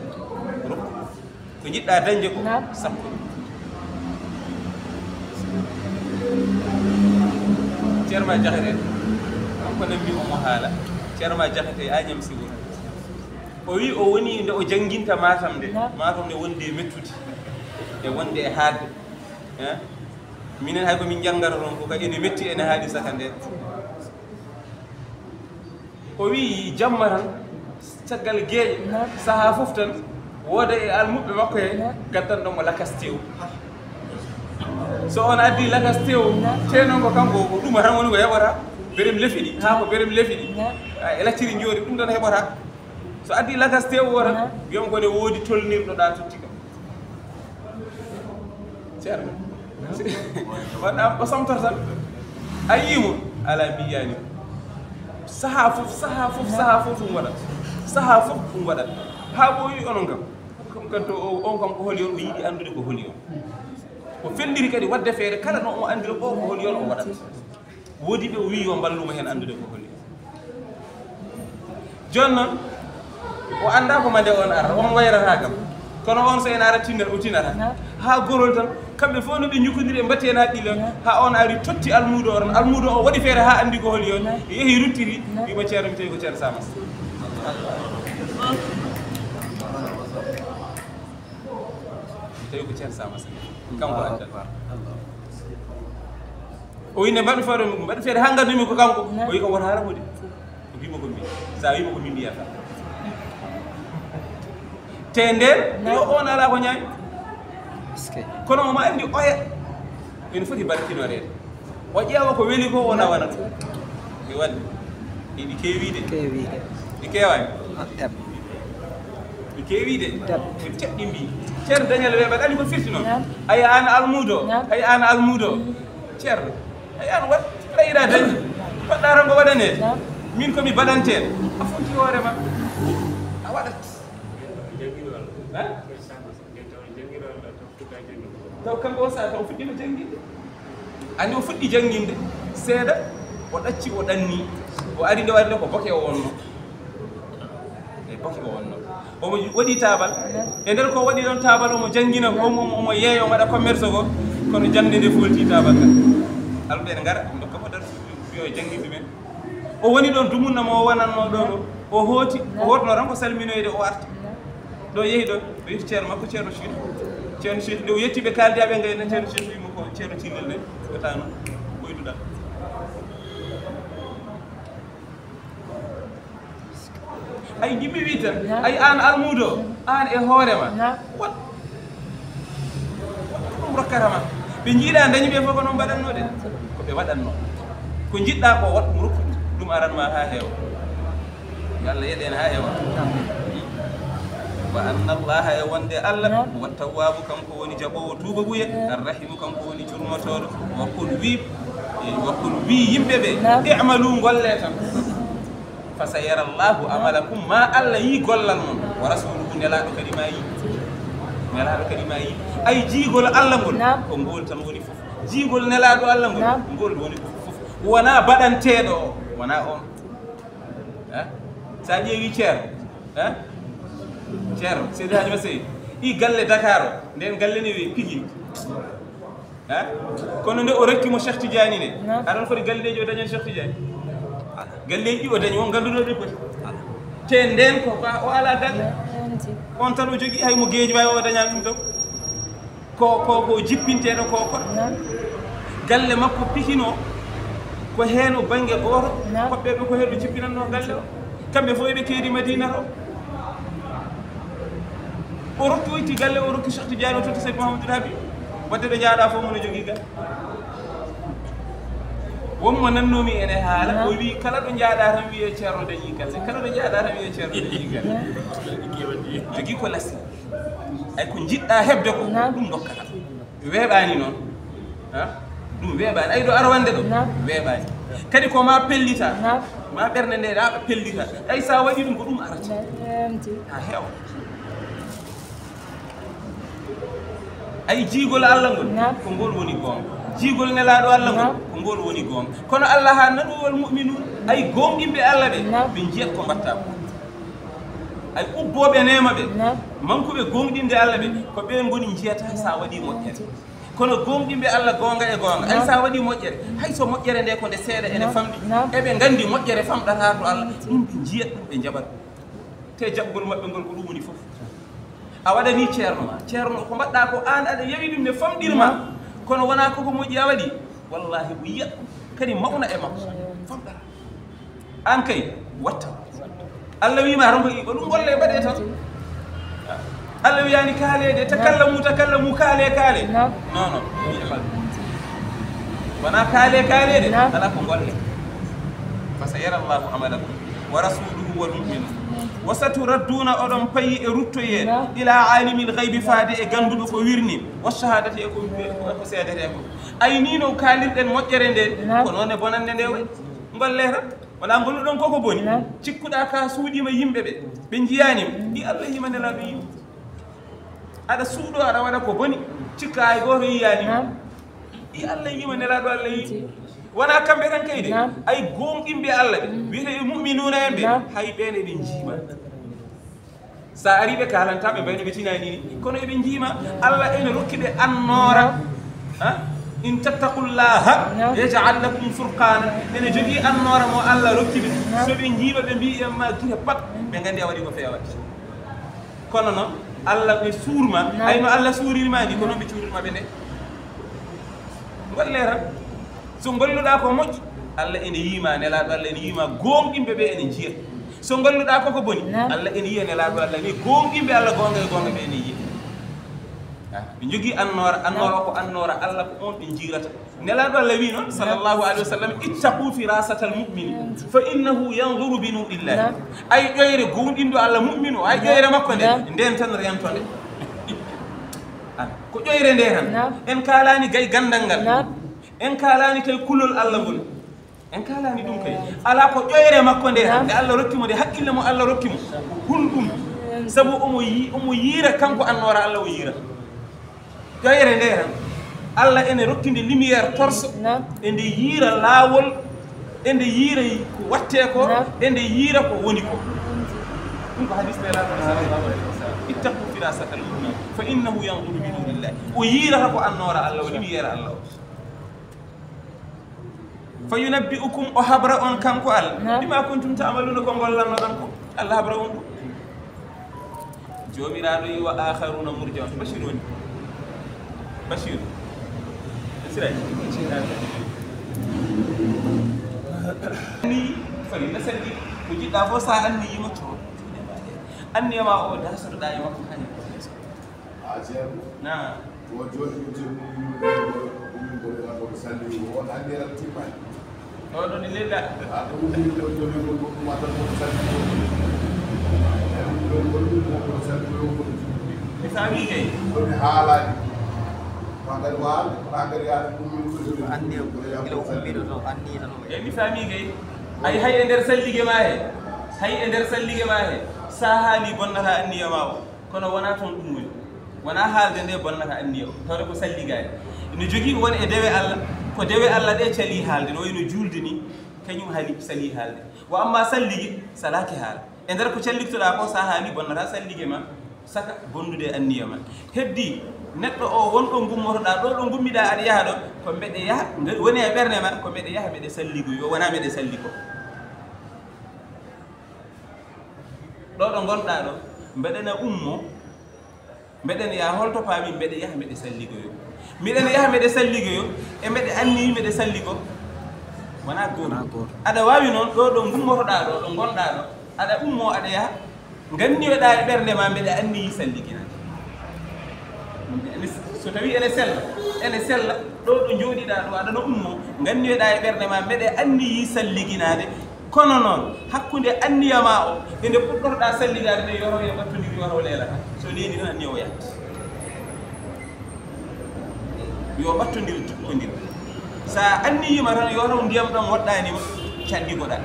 ko jiɗɗa dañde ko sappo ceerma jahate kanko nammi omo haala ceerma jahate Agname Sy woni o wi o woni nde o jangguinta Matam nde wonde e mettude e wonde e haadde minen hay komin janggata toon ko kadi ene metti ene haaɗi saka nde o wi jamma tan caggal gueeƴe saaha fof tan wooda e almuɓɓe makko he gaddanɗomo lakas tew so on addi lakas tew tenoon ko kanko ko ɗuma tan woni ko heɓata berem lefiɗi ha ko berem lefiɗi e lacciri joori ɗum tan heɓata so addi lakas tew o tan wiyam kone woodi tolnirɗoɗa totti kam ceerno waɗa o samtor tan a yimo ala mbiyani saha fof ɗum waɗat saha fof ɗum waɗat ha ɓooyi onon kam kanto on kam ko holi on o yiɗi andude ko holi on ko felliri kadi wadde feere kala no o andira o ko holi on o waɗat woodi ɓe o wi o mballuma hen andude ko holi on joni noon o anda ko mande on ara on wayrata kam kono on so en ara tinnet o tinata ha gorol tan kamɓe fof no ɓe ñukkodiri e mbatti hen haqqille on ha on ari totti almudo on almudo o waɗi feere ha andi ko holi on yeehi ruttiri wima ceerno mi tawi ko ceerno Samas tawi ko ceerno Samas kanko andal o winde mbaɗi feere ha gandumi ko kanko o wi kam wota haramude o wima ko mbi sa wima ko min mbiyata te nden yo on ala ko ñaami kono omo andi oya ene foti barkinorede o ƴeewa ko weeli ko wona wana ɗum ɗi wadde ɗi keewide ɗi keewani ɗi keewide ɗi teɓɗi mbi ceerno Daniel Weɓe aɗa andi ko firti noon ay an almudo ay an almudo ceerno ay an wat ɓeyɗa dañi poɗɗa tan ko waɗanede min komi baɗanteɗo a fonti hoorema a waɗat taw kanko o saa taw fuɗɗima jannginde andi o fuɗɗi jannginde seeɗa o ɗacci o ɗanni o ari nde warde ko boke o wonno e boke o wonno omo waɗi taabal e nder ko waɗi ɗon taabal omo janngina omo yeeyo waɗa commerce ko kono jande nde folti taabal ngal alɓe ne ngara dokka mo dar yo jannginde men o woni ɗon dumunnamo o wonanno ɗo ɗo o hooti o wotno tan ko salminoyde o arta ɗo yehi ɗo ɓe yetti ceerno makko ceerno Cheikh nde o yetti ɓe kaldiyaɓe ngayna ceerno Cheikh wimo ko ceerno Cillel ne wota noon ɓoyduɗa ay jimmi wi tan ay an almudo an e hoorema wat ɗum rokkatama ɓe jiiɗa dañi ɓe fof ko noon mbaɗanno de ko ɓe waɗanno ko jiɗɗa ko wat ɗum rokkude ɗum aranma ha heewa yo Allah yeɗen ha heewa wa anna allaha e wonde Allah wa tawwabu kanko woni jaɓowo tuuba ɓuya arrahimu kanko woni jurmotoɗo wakkul wi yimɓe ɓe i'malu golle tan fa sayara llahu amalakum ma Allah yi gollal mon wa rasuluhu nelaɗo kadi ma yi ay jiigol Allah ngol ko ngol tan woni fof jiigol nelaɗo Allah ngol woni fof wona baɗanteɗo o wona on sa ƴeewi ceerno ceerno Seydi Hadji Massey i galle Dakar o nden galle ne wi Pikine kono nde o rokkimo Cheikh Tidiane ne aɗon foti galleji o dañen Cheikh Tidiane galleji o dañi won ganduɗoɓe poti te nden ko o ala galle on tan o jogui hay mo geeji wawi o dañani ɗum taw ko jippinteɗo ko koɗo galle makko pikino ko heen o banggue goto hoɓɓeɓe ko heeɗo jippinanno galle o kamɓe fof eɓe keedi madina to o rokki oyti galle o rokki Cheikh Tidiane o totti Seydi Mouhamadoul Habib wadde ɗo jaaɗa fof mono jogui galle wonmo nannomi ene haala o wi kala ɗo jaaɗa tan wiye ceerno dañi galle kala ɗo jaaɗa tan wiye ceerno dañi galle jogui ko lasi ay ko jiɗɗa hebde ko ɗum dokkata weeɓani noon ɗum weeɓani ay ɗo arwande ɗo weeɓani kadi ko ma pellita ma ɓerde nde ɗa pellita ay sa waɗi ɗum ko ɗum arata ha heewa ay jiigol Allah ngol ko ngol woni gonga jiigol nelaɗo Allah ngol ko ngol woni gonga kono Allah ha nanuwol mu'minun ay gonɗinɓe Allah ɓe ɓe jiyat ko mbatta ko ay ubboɓe nema ɓe mankuɓe gonɗinde Allah ɓe ko ɓe goni jiyata sa waɗi moƴƴere kono gonɗinɓe Allah gonga e gonga ay sa waɗi moƴƴere hay so moƴƴere nde ko nde seeɗa ene famɗi eɓe gandi moƴƴere famɗata to Allah ɗum ɓe jiyat ɗum ɓe jaɓat te jaɓgol maɓɓe ngol ko ɗum woni foof a waɗani ceerno ma ceerno ko mbaɗɗa ko an aɗa yewi ɗum ne famɗirma kono wona koko moƴƴi a waɗi wallahi o yiyat kadi mawna e makko famɗata an kay watta Allah wima tan ko ɗum golle mbaɗe tan Allah wiyani kaalede takallamu kaale non wona kaalede ala ko golle fa sayara Allahu amalakum wa rasuluhu wal mu'minun wa saturadduna oɗon payi e ruttoye ila alimil ghaybi faade e ganduɗo ko wirni wa shahadati e ko seedete ko ay ni no kaalirɗen moƴƴere nde ko noon e bonande nde way golle tan wona golluɗon koko boni cikkuɗa ka suuɗima yimɓe ɓe jiyanima ɗi Allah yima nelaɗo yimɓe aɗa suuɗo aɗa waɗa ko boni cikka hay goto yiyanima ɗi Allah yima nelaɗo Allah yimɓe wona kamɓe tan kayde ay gonɗinɓe Allah ɓe wiyete e mu'minuna en ɓe hay ɓen eɓe jiima sa ari ɓe kalantaɓe mbayno ɓe tinani ni kono eɓe jiima Allah ene rokki ɓe annora in tattaqullaha yaj'al lakum furqana ene jogui annora mo Allah rokki ɓe so ɓe jiima ɓe mbi en ma gila pat ɓe gandi a waɗi ko fewata kono noon Allah ɓe suurma ayno Allah suurirma ni ko noon ɓe cuurirma ɓe nde golle tan so golluɗa ko moƴƴi Allah ene yiima nelaɗo Allah ene yiima gonɗinɓe ɓe ene jiya so golluɗa koko boni Allah ene yiya nelaɗo Allah ni gonɗinɓe Allah gonga e gonga ɓe ene yiya ɓe jogui annora ko annora Allah ko on ɓe jirata nelaɗo Allah wi noon sallllahu alayhi wa sallam ittaqu firasata al mu'mini fa innahu yanzuru bi nurillahi ay ƴoyre gonɗinɗo Allah mu'min o ay ƴoyre makko nde nden tan rentode ko ƴoyre nde tan en kalani gay gandal ngal en kalani tay kulol Allah ngol en kalani ɗum kay ala ko ƴoyre makko nde nde Allah rokkimo nde haqqille mo Allah rokkimo hulɗum sabu omo yiira kanko annora Allah o yiira ƴoyre nde tan Allah ene rokkinde lumiére torse e nde yiira laawol e nde yiira ko watte ko e nde yiira ko woni ko ɗum ko hadis nelaɗo sallallahu alayhi wa sallam ittaqu firasata al mu'min fa innahu yanzuru bi nurillahi o yiirata ko annora Allah o lumiére Allah o fa yunabbi'ukum o habra on kanko Allah bima kuntum ta'maluna ko gollanno ɗon ko Allah habra on ɗum jomiraɗo yi wa akharuna murjaun bashir woni bashir siray ni fari nasandi ko jiɗɗa fo sa anni yima to anni ma o dasoɗoɗa e makko kañum na wo joni oɗo ni leɗɗa mi faami kay haalani magari waal magari yaade e mi faami kay ay hay e nder sallige ma he sa haali bonnata anniya ma o kono wona toon ɗum woni wona haalde nde bonnata anniya o tawde ko salligani no jogui woni e dewe Allah ko dewe Allah ɗe cali haalde no wayno julde ni kañum haali sali haalde wo amma sallige salaki haala e nder ko calliktoɗa ko sa haali bonnata sallige ma saka bonnude anniya ma heddi neɗɗo o wonɗo gummotoɗa ɗo ɗo gummiɗa aɗa yaha ɗo ko mbeɗe yaha woni e ɓerde ma ko mbeɗe yaha mbeɗe salligo yo wona mbeɗe salliko ɗo ɗo gonɗa ɗo mbeɗena ummo mbeɗen ya holto paami mbeɗe yaha mbeɗe salligoyo miɗen yaha mbeɗe salligoyo e mbeɗe anni mbeɗe salligo wona goto aɗa wawi noon ɗo ɗo gummotoɗa ɗo ɗo gonɗa ɗo aɗa ummo aɗa yaha ganniyoɗa e ɓernde ma mbeɗe anniyi salliginade so tawi ene sella ɗo ɗo jooɗiɗa ɗo aɗa no ummo ganniyoɗa e ɓernde ma mbeɗe anniyi salliginade kono noon hakkude anniyama o e nde puɗɗotoɗa salligade nde yoro e battodiri yoro leelata so leeni tan anniya o yahat yo ɓattodiri jukkodiri sa anniyima tan yoro ndiyam ɗam woɗɗanima caddigoɗa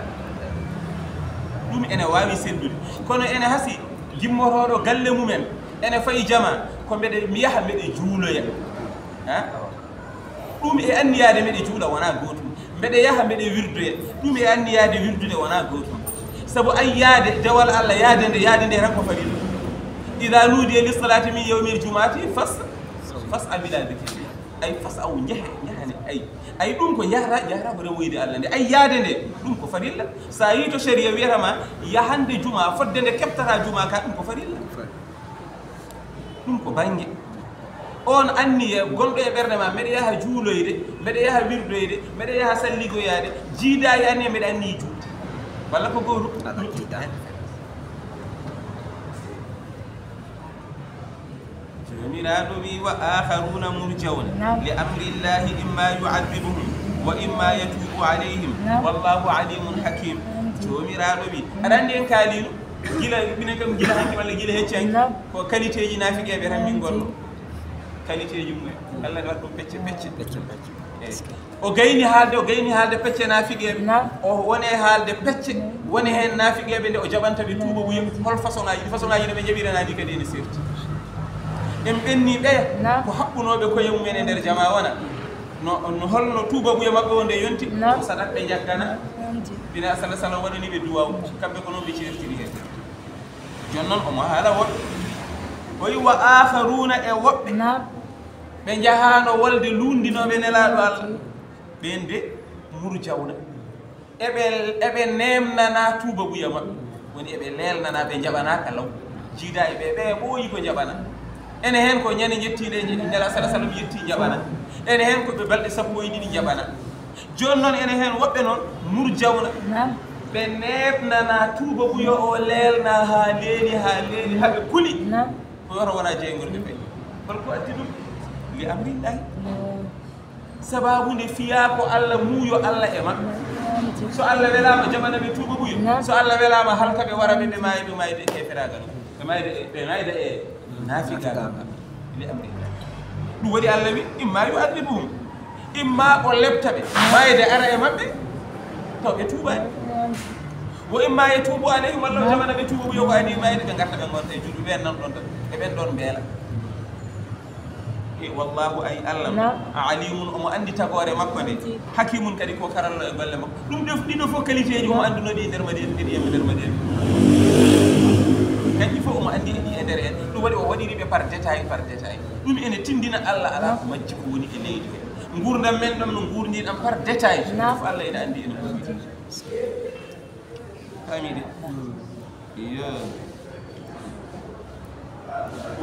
ɗum ene wawi seddude kono ene hasi gimmotoɗo galle mumen ene fayi jama ko mbeɗe mi yaha mbeɗe juuloya ɗum e anniyade mbeɗe juula wona gotum mbeɗe yaha mbeɗe wirdoya ɗum e anniyade wirdude wona gotum saabu ay yaade dewal Allah yaade nde tan ko farilla ida nuudiya li salati min yawmil jumati fas amila dicri ay fas aw jahane ay ɗum ko jahata ko rewoyde Allah nde ay yaade nde ɗum ko farilla sa yi to sharia wiyatama yahande juma fodde nde keɓtata juma ka ɗum ko farilla ɗum ko bange on anniye gonɗo e ɓerde ma mbeɗa yaha juuloyde mbeɗa yaha wirdoyde mbeɗa yaha salligoyade jiida e anniye mbeɗa anniyi juulde walla ko goto jomiraɗo wi wa akharuna murjauna li amrillahi imma yu'adhibuhum wa imma yatubu alayhim wallahu alimun hakim jomiraɗo wi aɗa andi en kaalino gila minen kam gila hanki walla gila hecci hanki ko qualité ji naafiqeɓe tan min gonɗo qualité ji mumen Allah ne waɗa ɗum pecce o gayni haalde pecce naafiqeɓe o wone haalde pecce woni hen naafiqeɓe nde o jaɓantaɓe tuuba wuya hol façon ngaji no ɓe jaɓiranani kadi ene serti en ɓenni ɓeya ko haɓɓunoɓe koye mumen e nder jama wona no holno tuuba wuya mabɓe o nde yonti ko saɗat ɓe jaggana bina sallah sallam waɗani ɓe duwaw kamɓe ko noon ɓe certiri hen jon noon omo haala woɓɓe o wi wa akharuna e woɓɓe ɓe jahano wolde lundinoɓe nelaɗo Allah ɓen de murjawna eɓe nemnana tuuba ɓuya maɓɓe woni eɓe lelnana ɓe jaɓanaka law jiida e ɓe ɓooyi ko jaɓana ene hen ko ñande jettiɗe nela salah sallam yetti jaɓana ene hen koɓe balɗe sappo e ɗiɗi jaɓana joni noon ene hen woɓɓe noon murjawna ɓe nebnana tuuba ɓuya o lelna ha leeni haɓe kuli ko yoto wona jeygorɓe ɓe holko addi ɗum li amrillahi sababu nde fiya ko Allah muuyo Allah e maɓɓe so Allah welama jaɓana ɓe tuuba ɓuya so Allah welama halka ɓe wara ɓe mayde e keferagal ɓe mayda e nafigal li amrillahi ɗum waɗi Allah wi imma yu'adhibuhum imma o lebta ɓe mayde ara e maɓɓe taw ɓe tuubani wo imma yatubu alayhim walla o jaɓana ɓe tuuba ɓuya ko adi mayde ɓe garta ɓe gonta e juuɗe ɓen nan ɗon tan e ɓen ɗon mbeela wallahu ay Allah alimun omo andi tagore makko nde hakimun kadi ko karallo e golle makko ɗum ɗino fof qualité ji omo andunoɗi e nder madina kadi e nder madina kanƴi fof omo andi ɗi e nder en ɗum waɗi o waɗiriɓe par détail ɗum ene tindina Allah ala ko majji ko woni e leydi he gurdam men ɗam no gurdiɗam par détail fof Allah ene andi ene famide iyo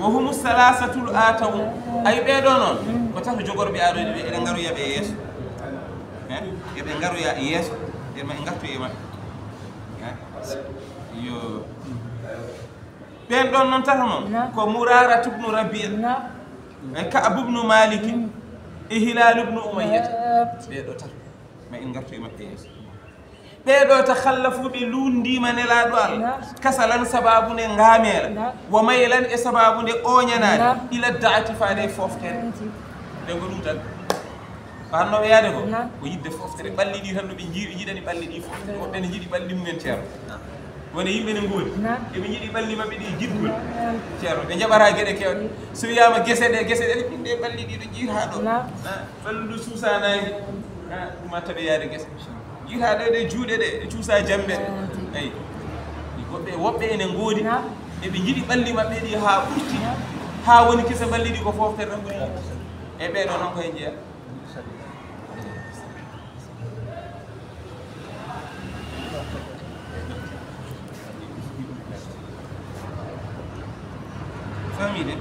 wohumu salasatul ataw ay ɓeɗo noon ko tato jogorɓe aɗoɗe ɓe eɗe garoya ɓe yeeso eɓe garoya e yeeso ema e gartu e maɓɓe yo ɓen ɗon noon tata noon ko Murara ibnu Rabia e Ka'b ibnu Malik e Hilal ibnu Umayyah ɓeɗo tato ma en gartu e maɓɓe yeeso ɓeɗo takhallafuɓe lundima nelaɗo Allah kasalan sababu nde ngamela wo maylan e sababu nde oñanade ila daati faade foftere ɓe go ɗum tan hannoɓe yaade ko ko yidde foftere ɓalli ɗi tan no ɓe jiiɗani ɓalli ɗi foftere woɓɓe ne jiiɗi ɓalli mumen ceerno woni yimɓe ne ngoodi eɓe jiiɗi ɓalli mabɓe ɗi jiɗgol ceerno ɓe jaɓata gueɗe kewɗe so wiyama guese ɗe ɗe ɓalli ɗi ɗo jiita ɗo ɓalludu suusanaki ɗuma taɓe yaade guese jiitaɗe ɗe juuɗe ɗe e cuusa jambe ɗe ayi woɓɓe ene ngoodi eɓe jiɗi ɓalli maɓɓe ɗi ha ɓurti ha woni kese ɓalli ɗi ko foftere tan ɓuri e ɓeɗo noon koye jeeya famide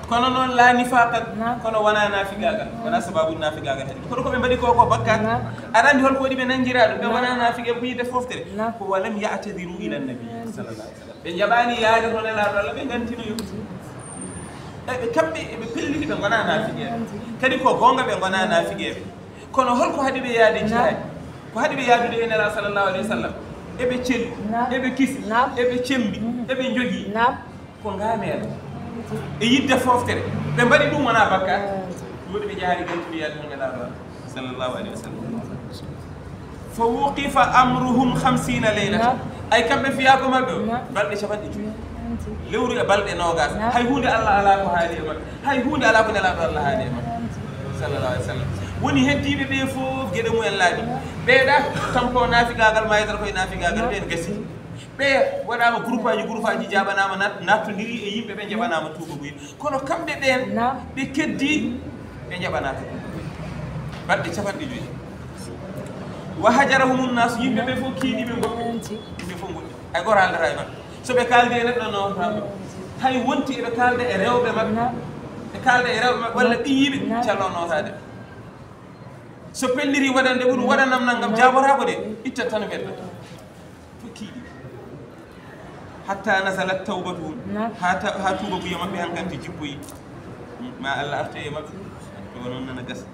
kono noon la nifaqat kono wona nafigagal wona sababu nafigagal hadi kono ko ɓe mbaɗi ko bakkat aɗa andi holko waɗi ɓe nanguiraɗo ɓe wona nafigue ko yidde foftere ko walam yatadiru ila nabi sallallah alih sallam ɓe jaɓani yaade toon e laaɗo Allah ɓe gantinoyo ɓe kamɓe ɓe pelliti ɓe gona nafigueɓe kadi ko gonga ɓe gona nafigueɓe kono holko haɗi ɓe yaade jihaadi ko haɗi ɓe yaadude e nela sallllahu alayhi wa sallam eɓe celli eɓe kisi eɓe cembi eɓe jogii ko ngameeɗo e yidde foftere ɓe mbaɗi ɗum wona bakkat ɗuwaɗi ɓe jaari gantude yaade mo nelaɗo Allah sallllahu alayhi wa sallam fo wuqifa amruhum 50 leylata ay kamɓe fiya ko maɓɓe o balɗe capanɗe joyi lewru e balɗe nogas hay hunde Allah ala ko haali e maɓɓe hay hunde ala ko nelaɗo Allah haali e maɓɓe sallllahu alayhi wa sallam woni heddiɓe ɓe fof gueɗe mumen laaɓi ɓeeɗa tampo naafigagal mayitata koye naafigagal ɓen gasi ɓe waɗama groupe aji jaɓanama nattodiri e yimɓe ɓe jaɓanama tuuba ɓoyi kono kamɓe ɓen ɓe keddi ɓe jaɓanaka balɗe capanɗe joyi wa hajarahum nnasu yimɓe ɓe fof kiiɗiɓe goɗɗi yimɓe fof goɗɗi hay goto haldata e maɓɓe soɓe kaldi e neɗɗo notaɓe hay wonti eɓe kalda e rewɓe maɓɓe ɓe kalda e rewɓe maɓɓe walla ɓiyiɓe callo notade so pelliri waɗande ɓuuri waɗanam naggam jaborako de itta tan ɓeɗɗo fo kiiɗi hatta nasalat tawbatuhum ha tuuba buya maɓɓe han kanti jippoyi ma Allah arta e maɓɓe ɗo noon nana gasa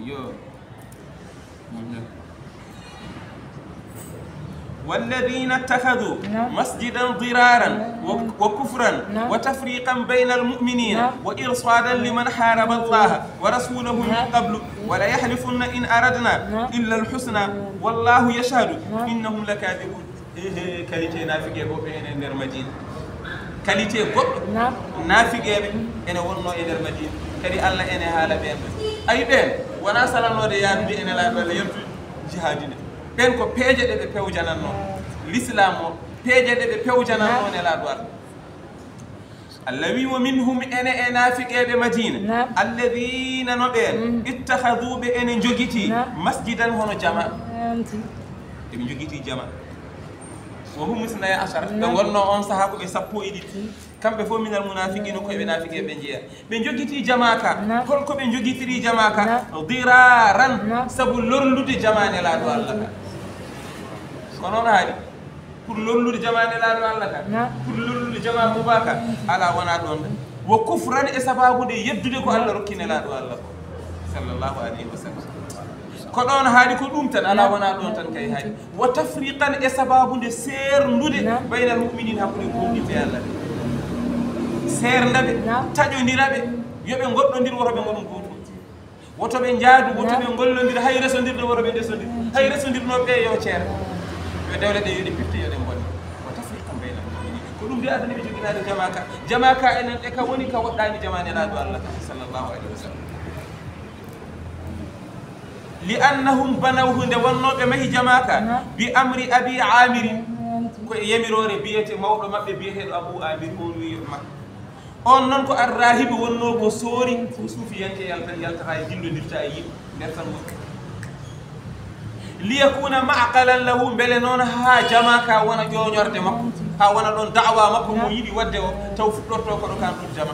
yo والذين اتخذوا مسجدا ضرارا وكفرا وتفريقا بين المؤمنين وإرصادا لمن حارب الله ورسوله من قبل ولا يحلفن إن أردنا إلا الحسنى والله يشهد إنهم لكاذبون كاليتي نافقه بين ندر مدينة كاليتي غوب نافقه ene wonno e nder Madina kadi Allah ene haala ben ay ben wana salanode yaade ene la do yettu jihadi de ben ko peeje de be pewjananno l'islam o peeje de be pewjananno ne la do allawi wa minhum ene e nafiqe be Madina alladhina no ben ittakhadhu be ene jogiti masjidan hono jama be jogiti jama wa hum musnaya ashar be wonno on saha ko be sappo e didi kamɓe fof minal munafiqina koye nafiqe ɓe jeeya ɓe jogiti jamaka holko ɓe jogitiri jamaka diraran sabu lorlude jamane laaɗo Allah ka ko noon haaɗi pour lorlude jamane laaɗo Allah ka pour lorlude jama mubaka ala wona ɗon wo kufran e sababude yeddude ko Allah rokkine laaɗo Allah ko sallllahu alayhi wa sallam ko ɗon haaɗi ko ɗum tan ala wona ɗon tan kay haaɗi wo tafriqan e sababude sernude baynal muminin hakkude gonɗinɓe Allah seerndaɓe taƴodiraɓe yoɓe goɗɗodir woto ɓe goɗum gotum woto ɓe jaadu woto ɓe gollodira hay resondirde woto ɓe desodir hay resondirnoɓe yo ceere yo dewle ɗe yoɗe pirte yoɗe bonni o tafriqa bayna muminin ko ɗum de adani ɓe joguinade jamaka enen ɗe ka woni ka woɗɗani jamane laɗo Allah sallllahu alayhi wa sallam li annahum banawhu nde wonnoɓe mahi jamaka bi amri abi amiri ko yamirore biyete mawɗo maɓɓe biyeteɗo abou amir on wi makka on noon ko arrahibi wonno ko soori ko suufiyanke yaltata e jillodirta e yimɓe nder tan woni liyakuna maqalan lahu beele noon ha jamaka wona ƴoñorde makko ha wona ɗon dawa makko mo yiɗi wadde o taw fuɗɗorto koɗo kan ɗum jama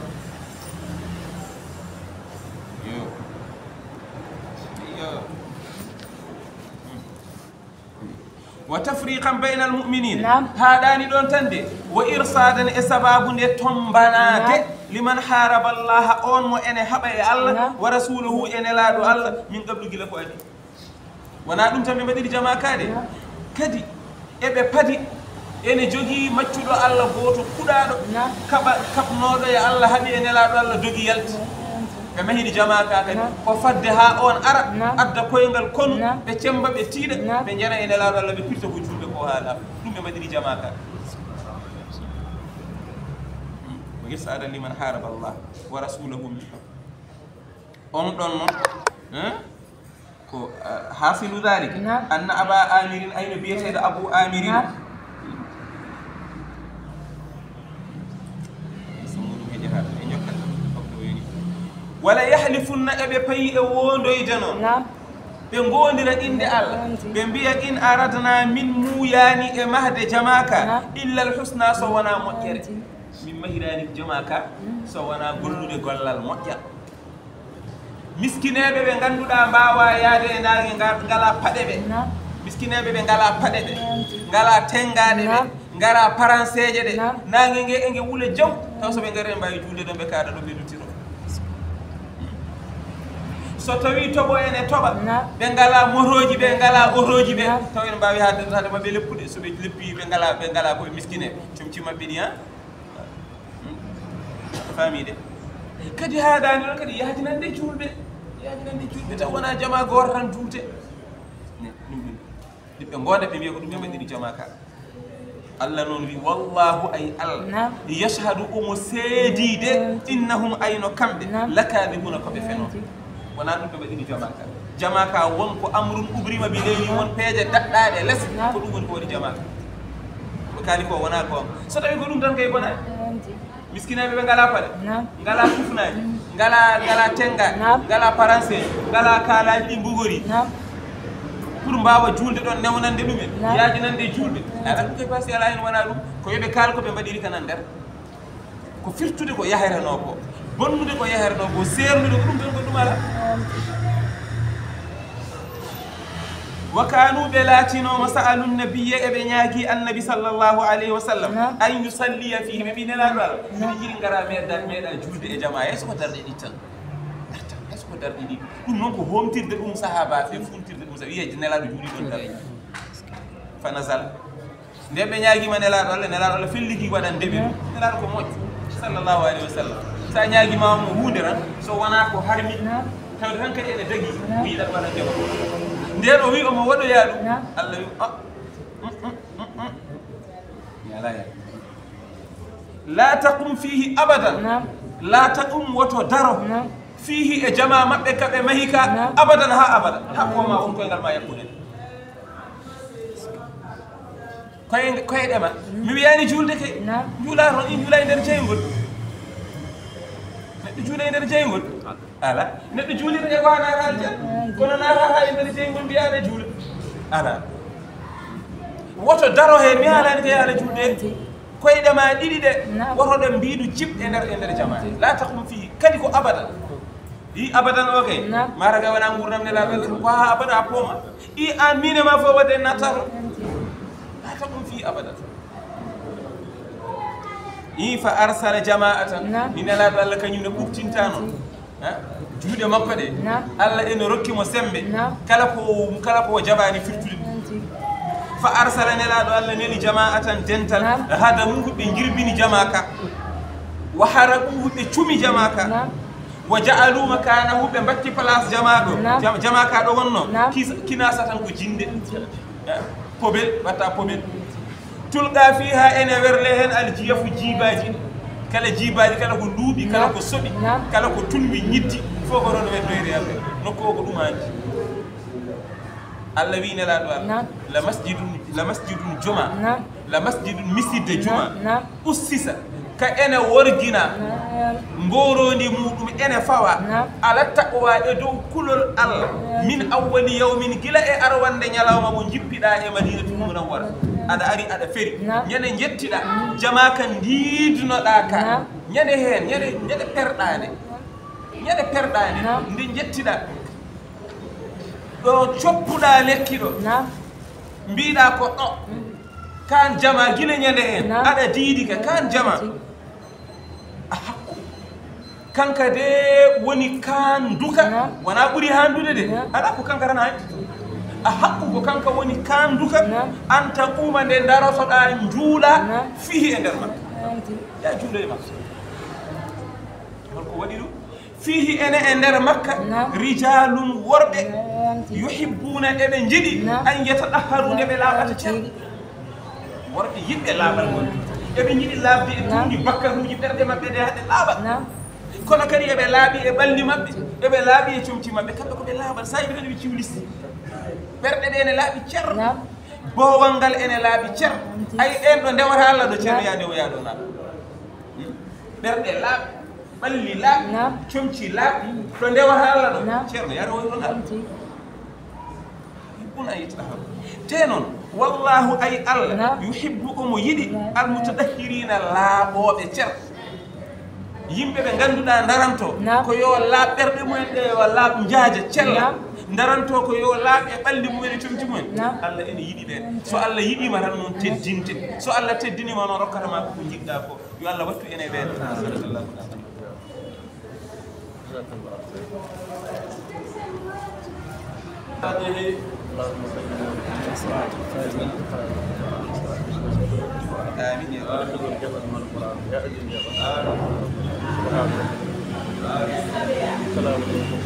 وتفريقا بين المؤمنين هاداني دون تندي وإرصادا إسباب تنبنات لمن حارب الله أون مو إن حبا الله ورسوله إن لا دو الله من قبل جل فؤادي ونادم تمي بدي جماعة كادي كدي إبه بدي إن جوجي ما تشودو الله بوتو كودادو كاب نودا يا الله هبي إن لا دو الله جوجي يلت بمهي دي جماعة كادي وفدها أون أرى أبدا كوينغال كون بتشمبا بتيدا بنجانا إن لا دو الله بيرتو بوجود كوهالا نوم بدي جماعة كادي ويسعد لمن حارب الله ورسوله من قبل أم دون حاصل ذلك أن أبا آمر أين بيته أبو آمر ولا يحلفن أبي بي وندو يجنون بنقولنا إن الله بنبيا إن أردنا من موياني مهد جماكا إلا الحسنى سوانا مؤجر من مهراني جماكا سوانا قلو دي قلال المؤجر مسكينة بنغندو دا مباوا يادي ناغي غالا پدبه مسكينة بنغالا پدبه غالا تنغاني غالا پرانسيجي دي ناغي نغي وule jaw taw so be ngare mbawi julde do be kaada do be dutiro so tawi tobo ene toba be ngala moroji be ngala oroji be taw en mbawi hadde mabbe leppude so be leppi be ngala ko miskine cumci mabbe ni ha famide kadi haadani non kadi yahdinande julde taw wona jama gor tan julte be ngoda be biya ko dum yamani jama ka Allah non wi wallahu ay Allah yashhadu seedide innahum ayno kambe lakadibuna ko be feno wana dum be dini jamaka won ko amrun ubrima bi leeni won peeje daddade les ko dum woni ko wadi jamaka ko kali ko wana ko so tawi ko dum tan kay bona miskina be ngala pade ngala kufnaaji ngala tenga ngala paranse ngala kala di mbugori pour mbawa julde don newnande dum yaaji nande julde ala ko passé ala en wana dum ko yobe kal ko be mbadiri kanan der ko firtude ko yaherano ko bonnude ko yaherano ko sernude ko dum don ko dum ala wa kanu belatino masalu nabiyyi ebe nyaagi annabi sallallahu alaihi wasallam ay yusalli fihi bi nalal mi jiri ngara meda julde e jamaa es ko darde ditan ko darde di dum non ko homtirde dum sahaba fe funtirde dum sa wiye nelado juuli don dar fa nazal ndebe nyaagi ma nelado felligi wadan debiru nelado ko mocc sallallahu alaihi wasallam sa nyaagi ma mo hundira so wana ko harmi tawde tan kadi ene dagi wi dal wala jaba ndeno wi o mo wado yaadu Allah wi la taqum fihi abadan la taqum wato daro fihi e jama mabbe kabe mahika abadan ha abada hakko ma on ko ngal ma yakkude koy dema mi wiyani julde ke jula ron in jula nder jeygol neddo jula nder jeygol ala neddo juli e wana halja kono na ha nder jeygol biyaade jula ala woto daro he mi halani ke ala julde koy dema didi de woto dem biidu jibde nder jama la taqum fihi kadi ko abadan i abadan okay maraga wana ngurnam ne la bel ko abada poma i amine ma fo wade nataro la taqum fi abadan i fa arsala jama'atan min la dalla kanyum ne buktintano ha juude makko de Allah en rokki mo sembe kala ko jabani firtude fa arsala ne la do Allah neli jama'atan dental hada mun be girbini jama'aka wa harabu be cumi jama'aka وجعلوا مكانه بمبتي بلاص جماعة كادو ونو كنا ساتن كو جيندé بوبل باتا بوبل تلقى فيها ان ورلهن الجيف جيباجي كلا جيباجي كلا كو دوبي كلا كو سودي كلا كو تولوي نيتي فوكو رون ويدويري ابي نكو كو دومانجي الله وين لا دوار la masjidun juma la masjidun misjid juma ussisa ka ene worgina ngoroni mudum ene fawa ala taqwa e dow kulol Allah min awwali yawmin gila e arwande nyalawma mo jippida e madinatu munawwara ada ari ada feri nyane jettida jama kan didno da ka nyane hen nyane perdane ndi jettida do choppuda lekkido mbiida ko do kan jama gila nyande en ada diidi ka kan jama kanka de woni kan duka wana buri handude de ala ko kanka rana a hakku ko kanka woni kan duka anta kuma de daraso da njula fihi ender makka ya juule makka holko wadi du fihi ene ender makka rijalun worbe yuhibbuna ebe jidi an yatadahharu de be labata cer worbe yibbe labal mon ebe jidi labdi e tundi bakkaruji berde mabbe de hade laba kono kadi ebe laabi e balli mabbe ebe laabi e cumti mabbe kambe ko be laabal sa ibe kadi ciwlisti berde de ene laabi cer bowal ngal ene laabi cer ay en do ndewata Allah do cer yaade o yaado na berde laabi balli laabi cumti laabi do ndewata Allah do cer yaado o na يحبون أن يتطهروا تنون والله أي الله يحب أم يدي المتطهرين لا بوبتر yimɓe ɓe ngannduɗaa ndaranto ko yo laaɓ ɓerɗe mumen ɗe yo laaɓ njaaja cella ndaranto ko yo laaɓ e ɓalli mumen e comti mumen Allah ene yiɗi ɓen so Allah yiɗima tan noon teddinte so Allah teddinima noon rokkatama ko jiɗɗa ko yo Allah wattu ene ɓen آمين يا رب السلام عليكم.